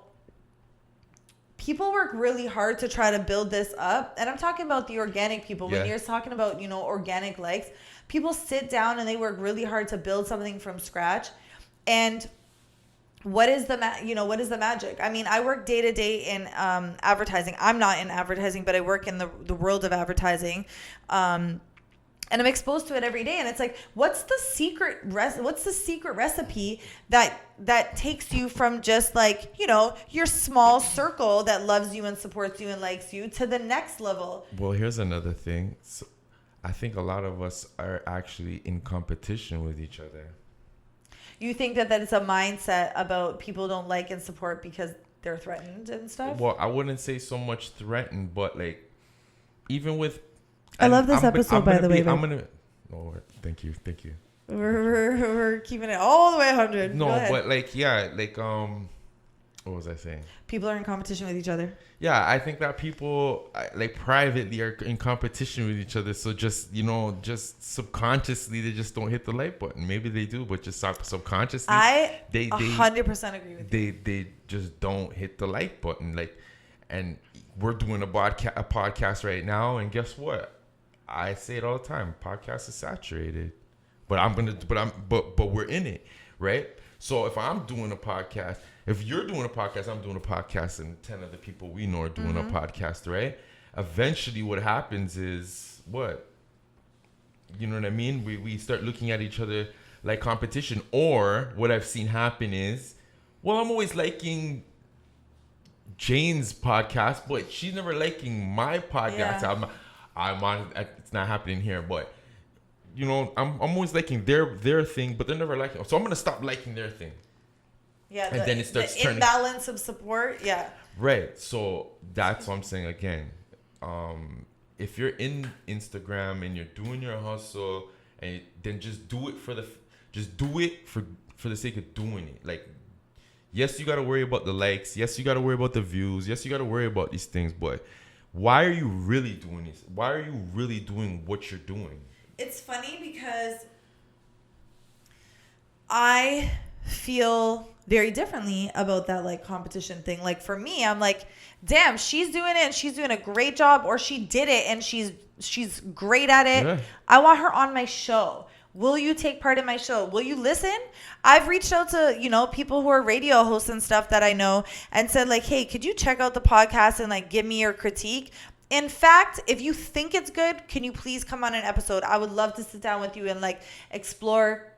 people work really hard to try to build this up. And I'm talking about the organic people. When you're talking about, you know, organic likes, people sit down and they work really hard to build something from scratch. And what is the magic? I mean, I work day to day in advertising. I'm not in advertising, but I work in the world of advertising. And I'm exposed to it every day. And it's like, what's the secret recipe that takes you from just like, you know, your small circle that loves you and supports you and likes you to the next level? Well, here's another thing. So I think a lot of us are actually in competition with each other. You think that it's a mindset about people don't like and support because they're threatened and stuff? Well, I wouldn't say so much threatened, but like, even with, I love this episode, by the way. Oh, thank you. We're keeping it all the way 100. No, but like, yeah, like, what was I saying? People are in competition with each other. Yeah, I think that people like privately are in competition with each other. So just, you know, just subconsciously, they just don't hit the like button. Maybe they do, but just subconsciously, they 100% agree with you. They just don't hit the like button. Like, and we're doing a podcast right now, and guess what? I say it all the time. Podcast is saturated, but we're in it, right? So if I'm doing a podcast, if you're doing a podcast, I'm doing a podcast, and 10 other people we know are doing a podcast, right? Eventually, what happens is what? You know what I mean? We start looking at each other like competition. Or what I've seen happen is, well, I'm always liking Jane's podcast, but she's never liking my podcast. Yeah. I'm on. It's not happening here, but you know, I'm always liking their thing, but they're never liking. So I'm gonna stop liking their thing. Yeah, and then it starts turning imbalance of support. Yeah. Right. So that's what I'm saying again. If you're in Instagram and you're doing your hustle, and then just do it for the sake of doing it. Like, yes, you gotta worry about the likes. Yes, you gotta worry about the views. Yes, you gotta worry about these things, but why are you really doing this? Why are you really doing what you're doing? It's funny because I feel very differently about that like competition thing. Like for me, I'm like, damn, she's doing it and she's doing a great job, or she did it and she's great at it. Yeah. I want her on my show. Will you take part in my show? Will you listen? I've reached out to, you know, people who are radio hosts and stuff that I know and said like, hey, could you check out the podcast and like give me your critique? In fact, if you think it's good, can you please come on an episode? I would love to sit down with you and like explore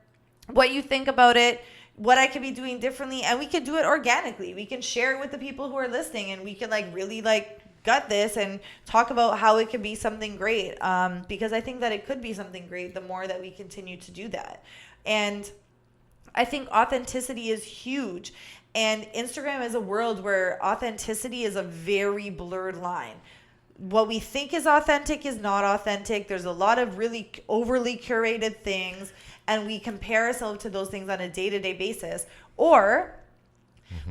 what you think about it, what I could be doing differently, and we could do it organically. We can share it with the people who are listening, and we can like really like gut this and talk about how it could be something great, because I think that it could be something great the more that we continue to do that. And I think authenticity is huge, and Instagram is a world where authenticity is a very blurred line. what we think is authentic is not authentic. There's a lot of really overly curated things, and we compare ourselves to those things on a day-to-day basis, or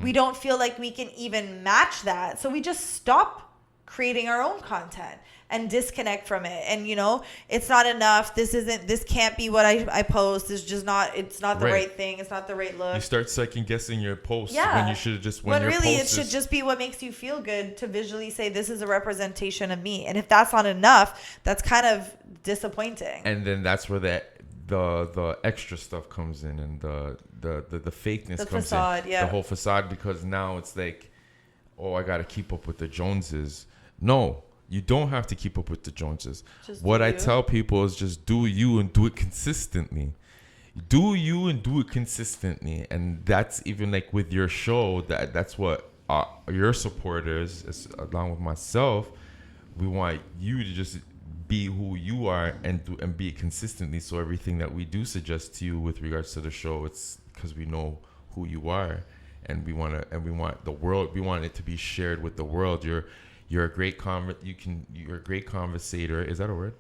we don't feel like we can even match that. So we just stop creating our own content and disconnect from it. And, you know, it's not enough. This can't be what I post. It's not the right thing. It's not the right look. You start second guessing your posts when you should just, when really it should just be what makes you feel good to visually say, this is a representation of me. And if that's not enough, that's kind of disappointing. And then that's where the extra stuff comes in, and the fakeness comes facade, in. The whole facade, because now it's like, oh, I got to keep up with the Joneses. No, you don't have to keep up with the Joneses. What I tell people is just do you and do it consistently. Do you and do it consistently. And that's even like with your show, that's what your supporters, along with myself, we want you to just be who you are and be it consistently. So everything that we do suggest to you with regards to the show, it's because we know who you are, and we want the world. We want it to be shared with the world. You're a great you're a great conversator. Is that a word?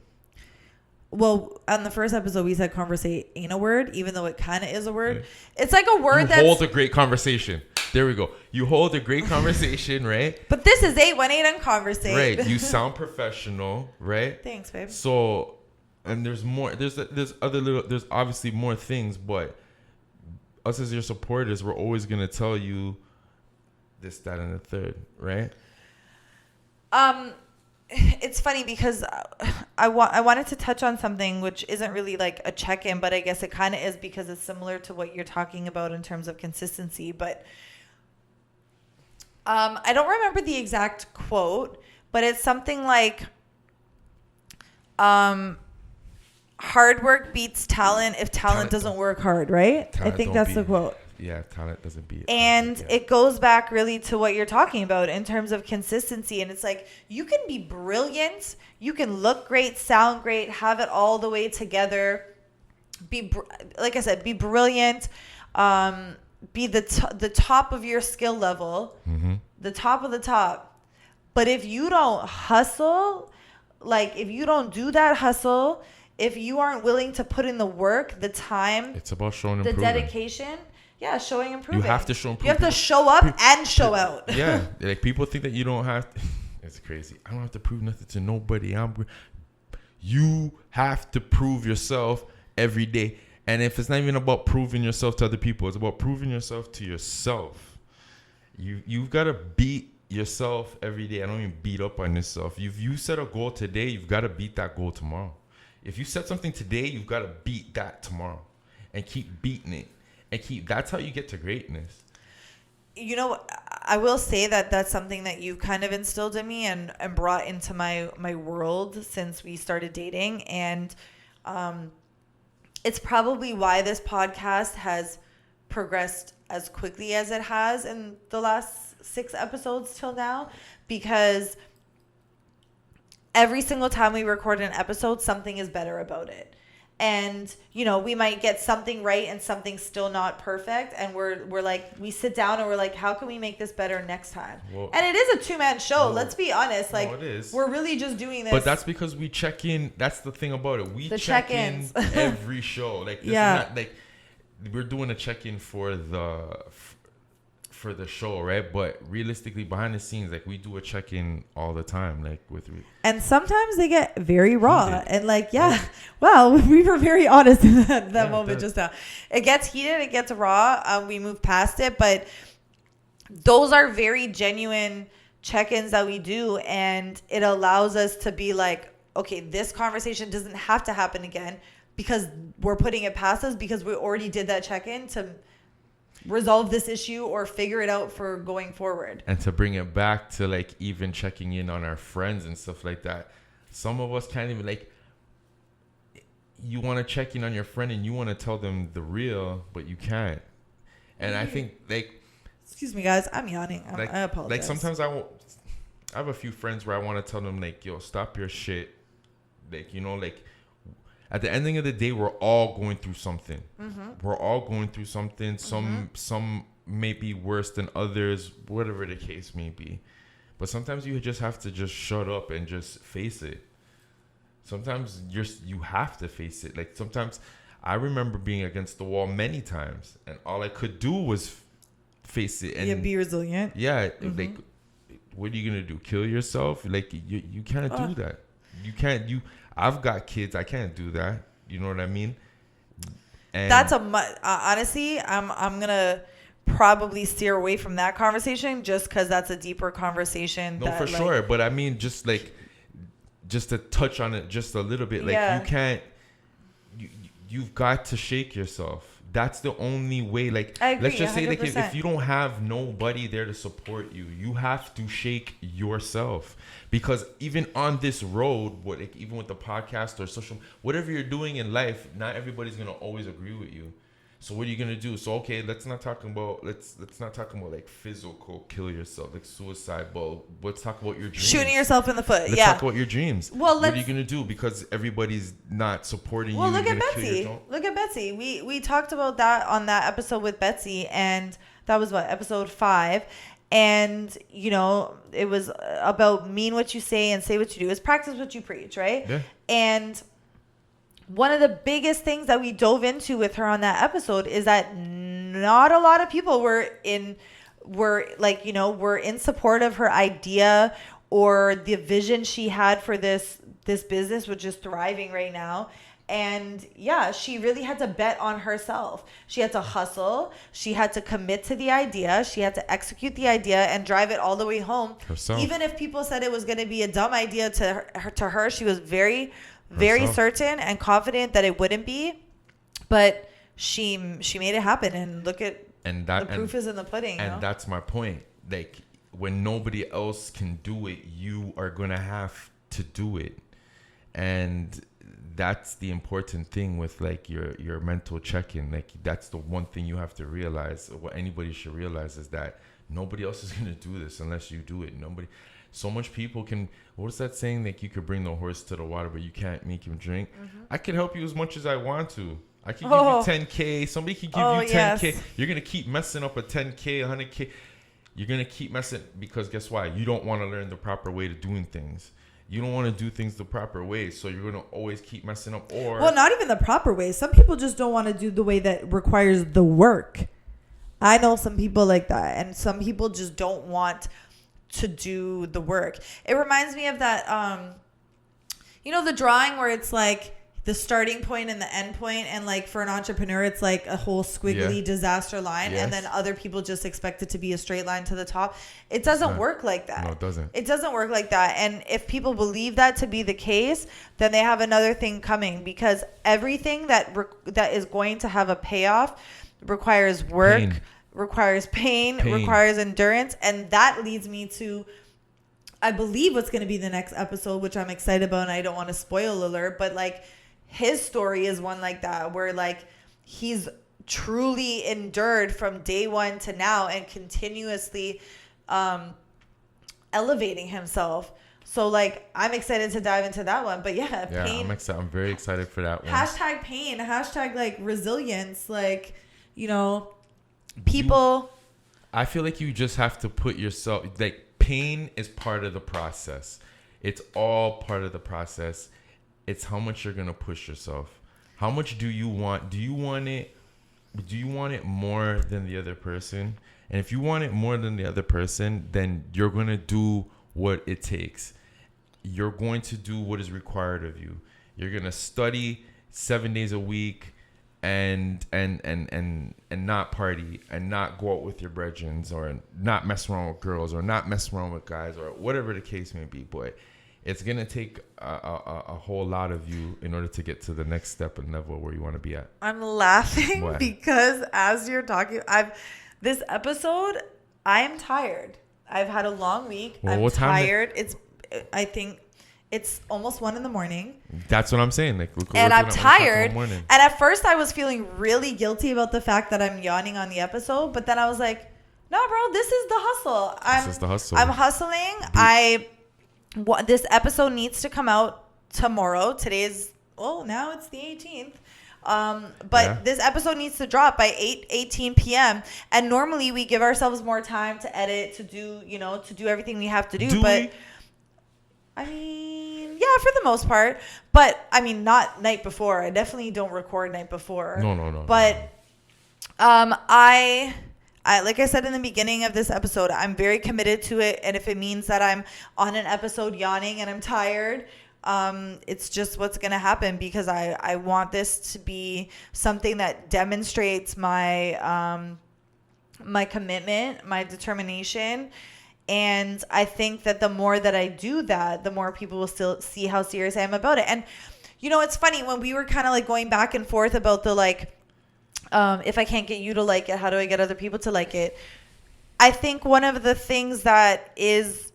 Well, on the first episode, we said conversate ain't a word, even though it kind of is a word. Yeah. It's like a word you hold a great conversation. There we go. You hold a great conversation, right? But this is 818 and Conversate. Right. You sound professional, right? Thanks, babe. So, and there's more. There's obviously more things, but us as your supporters, we're always gonna tell you this, that, and the third, right? It's funny because I wanted to touch on something which isn't really like a check-in, but I guess it kind of is, because it's similar to what you're talking about in terms of consistency. But I don't remember the exact quote, but it's something like hard work beats talent if talent doesn't work hard, right? I think that's the quote. Yeah, talent doesn't beat. And it goes back really to what you're talking about in terms of consistency. And it's like, you can be brilliant, you can look great, sound great, have it all the way together. Like I said, be brilliant, be the top of your skill level, the top of the top. But if you don't hustle, like if you don't do that hustle, if you aren't willing to put in the work, the time, it's about showing the dedication. Yeah, showing improvement. You have to show improvement. You have to show up and show out. Yeah, like people think that you don't have to. It's crazy. I don't have to prove nothing to nobody. You have to prove yourself every day. And if it's not even about proving yourself to other people, it's about proving yourself to yourself. You've got to beat yourself every day. I don't even beat up on yourself. If you set a goal today, you've got to beat that goal tomorrow. If you set something today, you've got to beat that tomorrow, and keep beating it. And that's how you get to greatness. You know, I will say that that's something that you kind of instilled in me and brought into my world since we started dating. And it's probably why this podcast has progressed as quickly as it has in the last 6 episodes till now, because every single time we record an episode, something is better about it. And, you know, we might get something right and something still not perfect. And we're like, we sit down and we're like, how can we make this better next time? Well, and it is a 2-man show. Let's be honest. Like, it is. We're really just doing this. But that's because we check in. That's the thing about it. We check in every show. Like, this is not, like, we're doing a check-in for the show, right? But realistically, behind the scenes, like, we do a check-in all the time, like and sometimes they get very raw and like, well, we were very honest in that moment just now. It gets heated, it gets raw. We move past it, but those are very genuine check-ins that we do, and it allows us to be like, okay, this conversation doesn't have to happen again, because we're putting it past us, because we already did that check-in to resolve this issue or figure it out for going forward. And to bring it back to like even checking in on our friends and stuff like that. Some of us can't even, like, you want to check in on your friend and you want to tell them the real, but you can't. And I think, like, excuse me guys, I'm yawning. I apologize. Like, sometimes I have a few friends where I want to tell them, like, yo, stop your shit. Like, you know, like, at the ending of the day, we're all going through something. We're all going through something. Some may be worse than others, whatever the case may be. But sometimes you just have to just shut up and just face it. Sometimes you have to face it. Like sometimes I remember being against the wall many times, and all I could do was face it and be resilient. Yeah, like what are you gonna do? Kill yourself? Like you can't do that. You can't. I've got kids. I can't do that. You know what I mean? And That's honestly, I'm gonna probably steer away from that conversation just because that's a deeper conversation. No, for sure. But I mean, just to touch on it just a little bit. Like you can't. You've got to shake yourself. That's the only way. Like, I agree, let's just say, 100%. like, if you don't have nobody there to support you, you have to shake yourself. Because even on this road, even with the podcast or social, whatever you're doing in life, not everybody's gonna always agree with you. So what are you gonna do? So okay, let's not talk about like physical kill yourself, like suicide. But let's talk about your dreams. Shooting yourself in the foot. Let's talk about your dreams. Well, what are you gonna do? Because everybody's not supporting you. Well, look at Betsy. Look at Betsy. We talked about that on that episode with Betsy, and that was episode 5. And it was about mean what you say and say what you do. It's practice what you preach, right? Yeah. And one of the biggest things that we dove into with her on that episode is that not a lot of people were in support of her idea or the vision she had for this business, which is thriving right now. And yeah, she really had to bet on herself. She had to hustle. She had to commit to the idea. She had to execute the idea and drive it all the way home. Herself. Even if people said it was going to be a dumb idea to her, she was very certain and confident that it wouldn't be, but she made it happen. And look at the proof is in the pudding. And that's my point. Like when nobody else can do it, you are gonna have to do it, and that's the important thing with like your mental check-in. Like that's the one thing you have to realize. What anybody should realize is that nobody else is gonna do this unless you do it. So much people can. What's that saying? Like you could bring the horse to the water, but you can't make him drink. I can help you as much as I want to. I can give you 10K. Somebody can give you 10K. Yes. You're gonna keep messing up a 10K, 100K. You're gonna keep messing because guess why? You don't want to learn the proper way to doing things. You don't want to do things the proper way, so you're gonna always keep messing up. Well, not even the proper way. Some people just don't want to do the way that requires the work. I know some people like that, and some people just don't want to do the work. It reminds me of that the drawing where it's like the starting point and the end point, and like for an entrepreneur it's like a whole squiggly disaster line, and then other people just expect it to be a straight line to the top. It doesn't work like that. No, it doesn't. It doesn't work like that. And if people believe that to be the case, then they have another thing coming, because everything that is going to have a payoff requires work, requires pain, requires endurance. And that leads me to, I believe, what's going to be the next episode, which I'm excited about, and I don't want to spoil alert, but like his story is one like that, where like he's truly endured from day one to now and continuously elevating himself. So like I'm excited to dive into that one. But yeah, pain. I'm excited. I'm very excited for that one. Hashtag pain, hashtag like resilience, like people. I feel like you just have to put yourself, like, pain is part of the process. It's all part of the process. It's how much you're gonna push yourself. How much do you want? Do you want it more than the other person? And if you want it more than the other person, then you're gonna do what it takes. You're going to do what is required of you. You're gonna study 7 days a week and not party and not go out with your brethrens, or not mess around with girls, or not mess around with guys, or whatever the case may be. But it's gonna take a whole lot of you in order to get to the next step and level where you want to be at. I'm laughing because as you're talking, this episode, I am tired. I've had a long week. I'm tired. I think it's almost 1 a.m. That's what I'm saying. Like, and I'm tired. And at first I was feeling really guilty about the fact that I'm yawning on the episode. But then I was like, no, bro, this is the hustle. This is the hustle. I'm hustling. This episode needs to come out tomorrow. Now it's the 18th. But this episode needs to drop by 8:18 p.m. And normally we give ourselves more time to edit, to do everything we have to do. But I mean, yeah, for the most part. But I mean, not night before. I definitely don't record night before. No. But I like I said in the beginning of this episode, I'm very committed to it. And if it means that I'm on an episode yawning and I'm tired, it's just what's going to happen, because I want this to be something that demonstrates my my commitment, my determination. And I think that the more that I do that, the more people will still see how serious I am about it. And, it's funny, when we were kind of like going back and forth about the like, if I can't get you to like it, how do I get other people to like it? I think one of the things that is,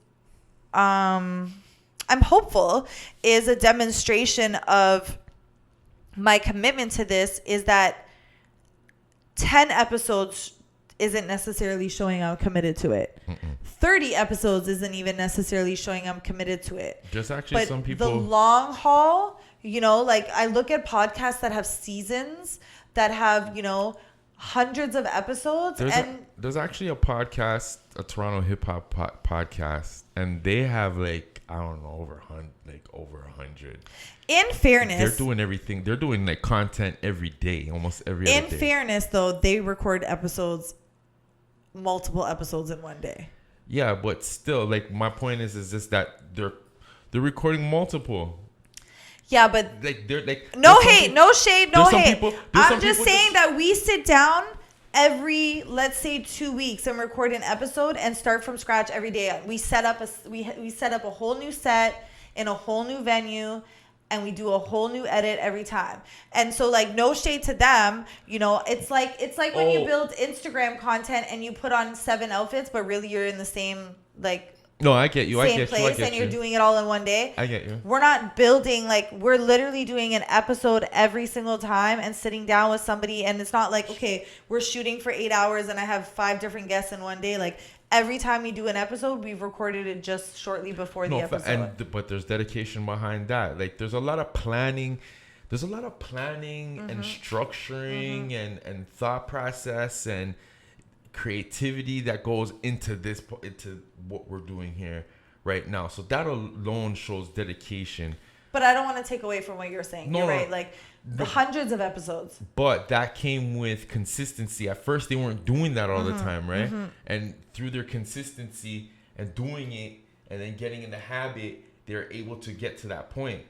I'm hopeful, is a demonstration of my commitment to this, is that 10 episodes isn't necessarily showing I'm committed to it. 30 episodes isn't even necessarily showing I'm committed to it. There's actually some people. The long haul, like I look at podcasts that have seasons, that have, hundreds of episodes. There's actually a podcast, a Toronto hip hop podcast, and they have like, I don't know, over 100. In fairness, they're doing everything. They're doing like content every day, almost every other day. In fairness, though, they record multiple episodes in one day. Yeah, but still, like, my point is just that they're recording multiple. Yeah, but like they're like, no hate, no shade, no hate. I'm just saying that we sit down every, let's say, 2 weeks and record an episode and start from scratch every day. We set up a whole new set in a whole new venue, and we do a whole new edit every time. And so, like, no shade to them, it's like when you build Instagram content and you put on 7 outfits, but really you're in the same, like, no, I get you. Same place, and you're doing it all in one day. I get you. We're not building, like, we're literally doing an episode every single time and sitting down with somebody. And it's not like, okay, we're shooting for 8 hours and I have 5 different guests in one day. Like, every time we do an episode, we've recorded it just shortly before the episode. But there's dedication behind that. Like, there's a lot of planning. There's a lot of planning and structuring and thought process and creativity that goes into what we're doing here right now. So that alone shows dedication. But I don't want to take away from what you're saying. You're right. Like, the hundreds of episodes. But that came with consistency. At first, they weren't doing that all the time, right? And through their consistency and doing it and then getting in the habit, they're able to get to that point.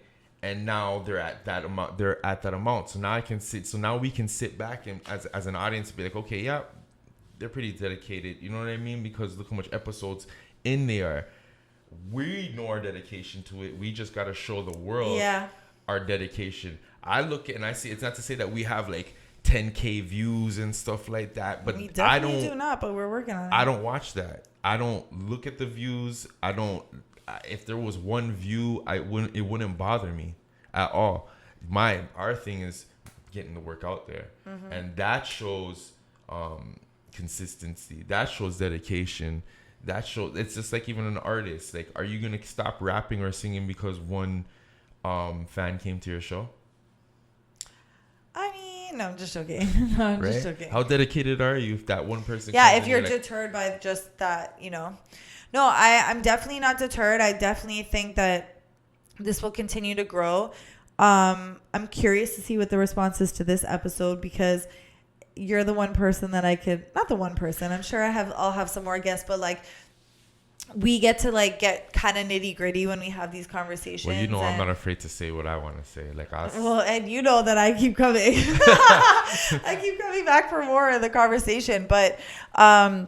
And now they're at that amount. So now we can sit back and as an audience be like, okay, yeah, they're pretty dedicated. You know what I mean? Because look how much episodes in there. We know our dedication to it. We just got to show the world our dedication. I look at and I see, it's not to say that we have like 10K views and stuff like that, but we definitely do not, but we're working on it. I don't watch that. I don't look at the views. If there was one view, it wouldn't bother me at all. Our thing is getting the work out there. And that shows consistency. That shows dedication. It's just like even an artist. Like, are you gonna stop rapping or singing because one fan came to your show? I mean, no, I'm just joking. Just joking. How dedicated are you if that one person? Yeah, if you're deterred by just that, No, I'm definitely not deterred. I definitely think that this will continue to grow. I'm curious to see what the response is to this episode, because you're the one person that not the one person, I'm sure I'll have some more guests, but like, we get to like get kind of nitty gritty when we have these conversations. Well, I'm not afraid to say what I want to say. Like, and you know that I keep coming. I keep coming back for more of the conversation, but yeah,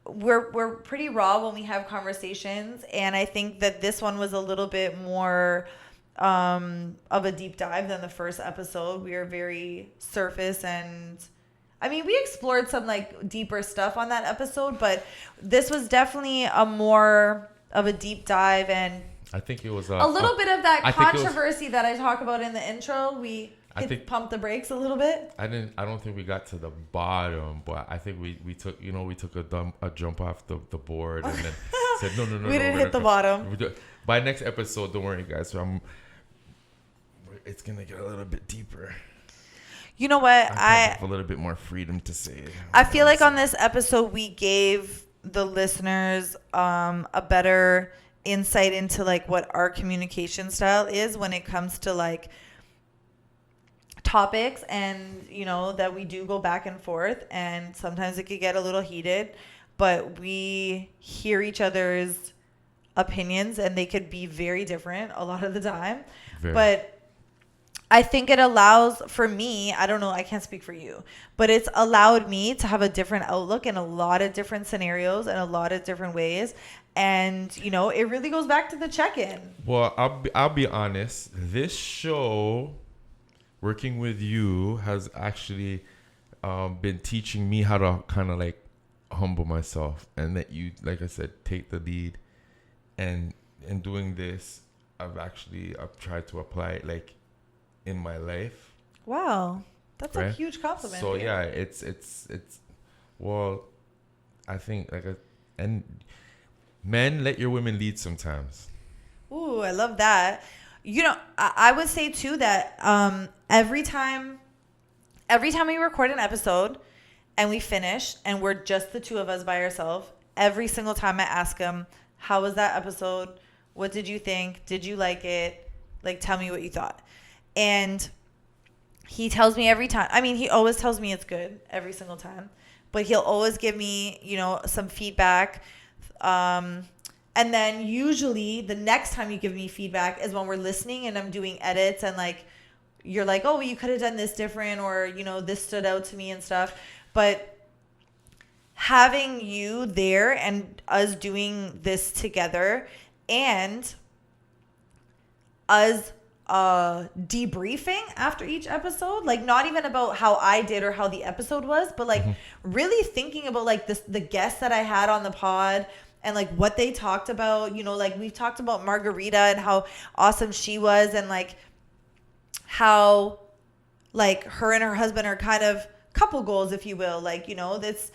we're pretty raw when we have conversations, and I think that this one was a little bit more of a deep dive than the first episode. We are very surface, and I mean, we explored some like deeper stuff on that episode, but this was definitely a more of a deep dive, and I think it was a little bit of that controversy that I talk about in the intro. We pump the brakes a little bit. I don't think we got to the bottom, but I think we took a jump off the board and then said no. We didn't hit the bottom. By next episode, don't worry, guys. it's gonna get a little bit deeper. You know what? I have a little bit more freedom to say. I feel like on this episode we gave the listeners a better insight into like what our communication style is when it comes to like topics, and you know that we do go back and forth, and sometimes it could get a little heated, but we hear each other's opinions and they could be very different a lot of the time. But I think it allows, for me, I don't know, I can't speak for you, but it's allowed me to have a different outlook in a lot of different scenarios and a lot of different ways. And, you know, it really goes back to the check-in. Well, I'll be honest. This show, working with you, has actually been teaching me how to kind of like humble myself, and that you, like I said, take the lead. And in doing this, I've tried to apply it like in my life. Wow, that's right? a huge compliment. So yeah, it's well, I think and men, let your women lead sometimes. Ooh, I love that. You know, I would say too that every time we record an episode and we finish and we're just the two of us by ourselves, every single time I ask him, how was that episode? What did you think? Did you like it? Like, tell me what you thought. And he tells me every time. I mean, he always tells me it's good every single time. But he'll always give me, you know, some feedback. And then usually the next time you give me feedback is when we're listening and I'm doing edits. And, like, you're like, oh, well, you could have done this different, or, you know, this stood out to me and stuff. But having you there and us doing this together and us debriefing after each episode, like not even about how I did or how the episode was, but like really thinking about like the guests that I had on the pod and like what they talked about. You know, like we've talked about Margarita and how awesome she was, and like how like her and her husband are kind of couple goals, if you will. Like, you know, that's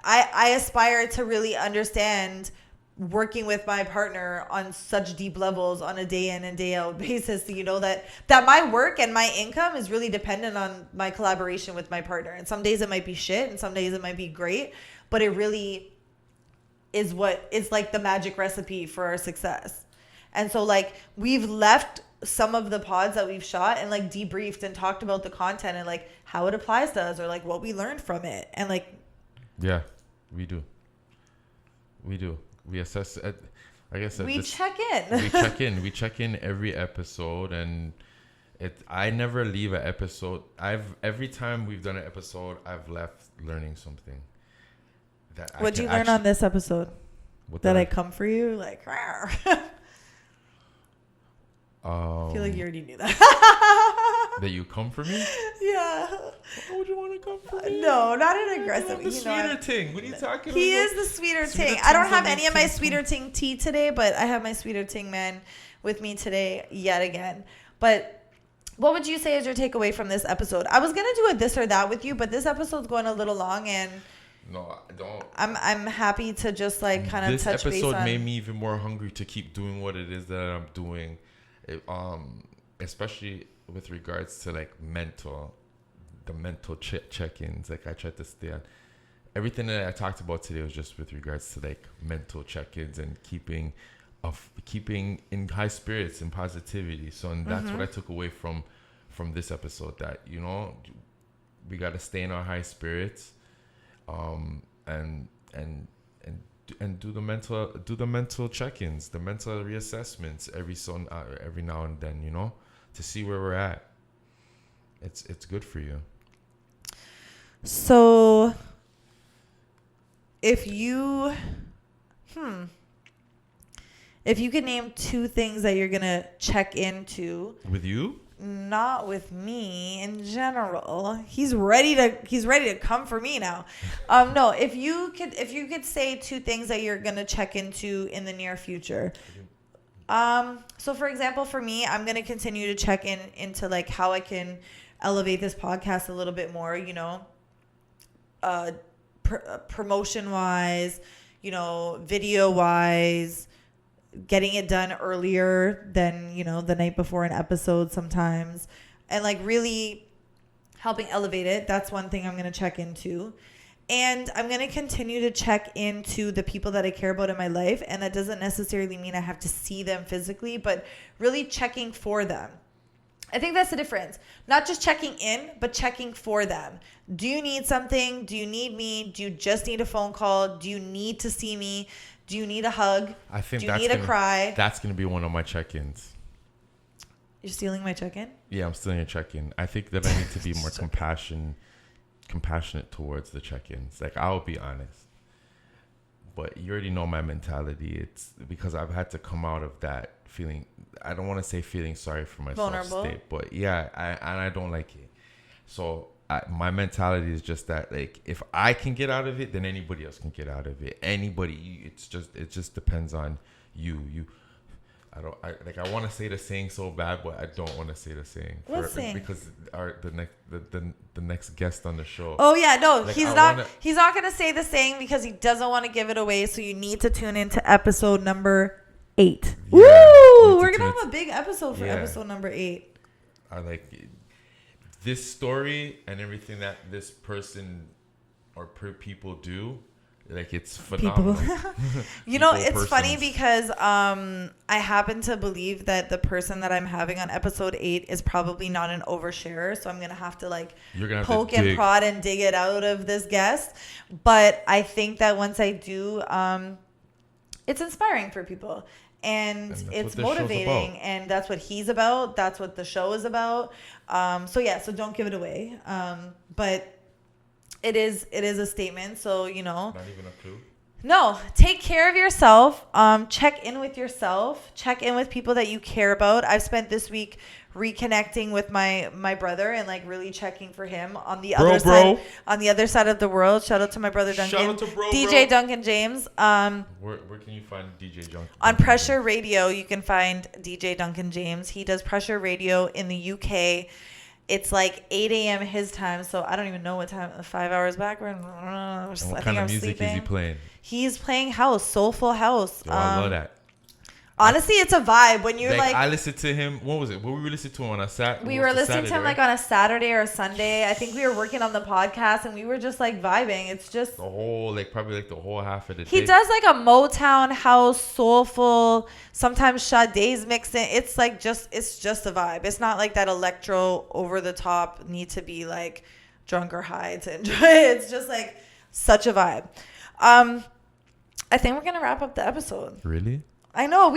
I aspire to really understand working with my partner on such deep levels on a day in and day out basis, you know, that my work and my income is really dependent on my collaboration with my partner. And some days it might be shit and some days it might be great, but it really is what is like the magic recipe for our success. And so like we've left some of the pods that we've shot and like debriefed and talked about the content and like how it applies to us or like what we learned from it. And like, yeah, we do. We assess it. Like I said, we check in. We check in every episode, and I never leave an episode. Every time we've done an episode, I've left learning something. What did you learn on this episode? That I come for you, like. I feel like you already knew that. That you come for me? Yeah. Why would you want to come for me? No, not an aggressive. The sweeter ting. What are you talking about? He is the sweeter ting. I don't have any of my sweeter ting tea today, but I have my sweeter ting man with me today yet again. But what would you say is your takeaway from this episode? I was gonna do a this or that with you, but this episode's going a little long, and no, I don't. I'm happy to just like kind of touch base on. This episode made me even more hungry to keep doing what it is that I'm doing. Especially with regards to like the mental check-ins. Like I tried to stay on everything that I talked about today was just with regards to like mental check-ins and keeping in high spirits and positivity. So and that's what I took away from this episode, that, you know, we got to stay in our high spirits, and do the mental check-ins, the mental reassessments every now and then, you know, to see where we're at. It's good for you. So if you could name two things that you're gonna check into with you, not with me, in general. He's ready to come for me now. No, if you could say two things that you're gonna check into in the near future. So for example, for me, I'm gonna continue to check into like how I can elevate this podcast a little bit more, you know, promotion wise, you know, video wise, getting it done earlier than, the night before an episode sometimes, and like really helping elevate it. That's one thing I'm going to check into. And I'm going to continue to check into the people that I care about in my life. And that doesn't necessarily mean I have to see them physically, but really checking for them. I think that's the difference. Not just checking in, but checking for them. Do you need something? Do you need me? Do you just need a phone call? Do you need to see me? Do you need a hug? I think Do you need a cry? That's going to be one of my check-ins. You're stealing my check-in? Yeah, I'm stealing a check-in. I think that I need to be more compassionate towards the check-ins. Like, I'll be honest. But you already know my mentality. It's because I've had to come out of that feeling. I don't want to say feeling sorry for myself vulnerable state, but yeah, I don't like it. So my mentality is just that, like, if I can get out of it, then anybody else can get out of it. Anybody, it just depends on you. I want to say the saying so bad, but I don't want to say the saying. What saying? Because the next guest on the show. Oh yeah, no, like, he's not gonna say the saying because he doesn't want to give it away. So you need to tune into episode number 8. Yeah, Woo! We're gonna have a big episode for episode number 8. I like this story and everything that this person or people do. Like, it's phenomenal. It's funny because I happen to believe that the person that I'm having on episode 8 is probably not an oversharer. So I'm going to have to poke and prod and dig it out of this guest. But I think that once I do, it's inspiring for people. And it's motivating. And that's what he's about. That's what the show is about. So don't give it away. But it is a statement. So, Not even a clue. No, take care of yourself. Check in with yourself. Check in with people that you care about. I've spent this week reconnecting with my brother and really checking for him on the other side of the world. Shout out to my brother Duncan. Shout out to DJ Duncan James. Where can you find DJ Duncan? On Pressure Radio, you can find DJ Duncan James. He does Pressure Radio in the UK. It's 8 a.m. his time, so I don't even know what time. 5 hours back. And what kind of music is he playing? He's playing house, soulful house. Yo, I love that. Honestly, it's a vibe when you're I listened to him. What was it? What we listened to him on a Saturday? We were listening to him on a Saturday or a Sunday. I think we were working on the podcast and we were just vibing. It's just the whole probably the whole half of the day. He does a Motown house, soulful, sometimes Sade's mixed in. It's just a vibe. It's not that electro over the top need to be drunk or high to enjoy it. It's just such a vibe. I think we're gonna wrap up the episode. Really? I know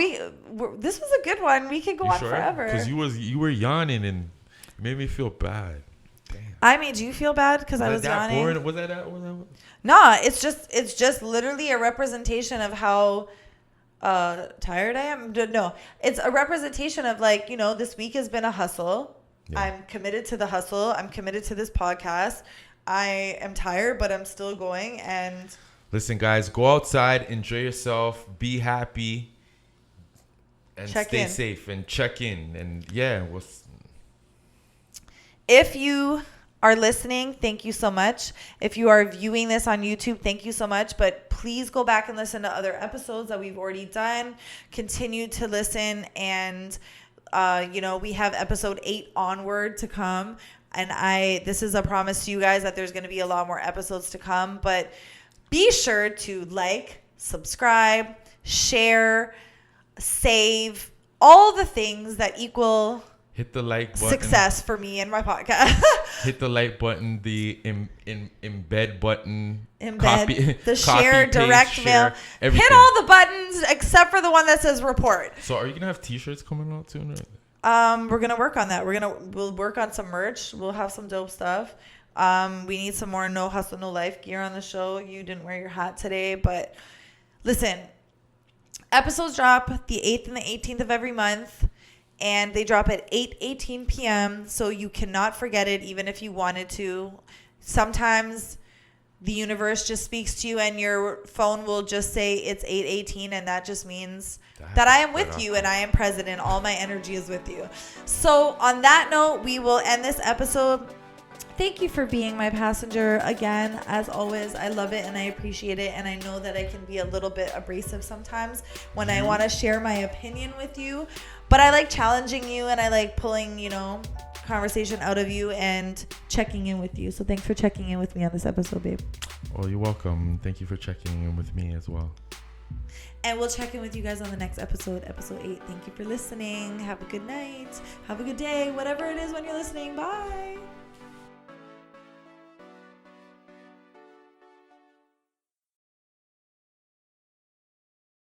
this was a good one. We could go on forever. Because you were yawning and it made me feel bad. Damn. I made you feel bad because I was yawning. Boring? Was that? No, it's just literally a representation of how tired I am. No, it's a representation of this week has been a hustle. Yeah. I'm committed to the hustle. I'm committed to this podcast. I am tired, but I'm still going. And listen, guys, go outside, enjoy yourself, be happy. And stay safe and check in. And if you are listening, thank you so much. If you are viewing this on YouTube, thank you so much. But please go back and listen to other episodes that we've already done. Continue to listen. And, we have episode 8 onward to come. And this is a promise to you guys that there's going to be a lot more episodes to come. But be sure to subscribe, share, save, all the things that equal hit the like button, success for me and my podcast. Hit the like button, the embed button, copy, the share, paste, direct mail. Everything. Hit all the buttons except for the one that says report. So are you gonna have t-shirts coming out soon? We're gonna work on that. We'll work on some merch. We'll have some dope stuff. We need some more No Hustle No Life gear on the show. You didn't wear your hat today, but listen. Episodes drop the 8th and the 18th of every month, and they drop at 8:18 p.m., so you cannot forget it, even if you wanted to. Sometimes the universe just speaks to you, and your phone will just say it's 8:18, and that just means that I am with you, and I am present, and all my energy is with you. So on that note, we will end this episode. Thank you for being my passenger again. As always, I love it and I appreciate it. And I know that I can be a little bit abrasive sometimes when I want to share my opinion with you. But I like challenging you and I like pulling, conversation out of you and checking in with you. So thanks for checking in with me on this episode, babe. Oh, you're welcome. Thank you for checking in with me as well. And we'll check in with you guys on the next episode, episode 8. Thank you for listening. Have a good night. Have a good day. Whatever it is when you're listening. Bye.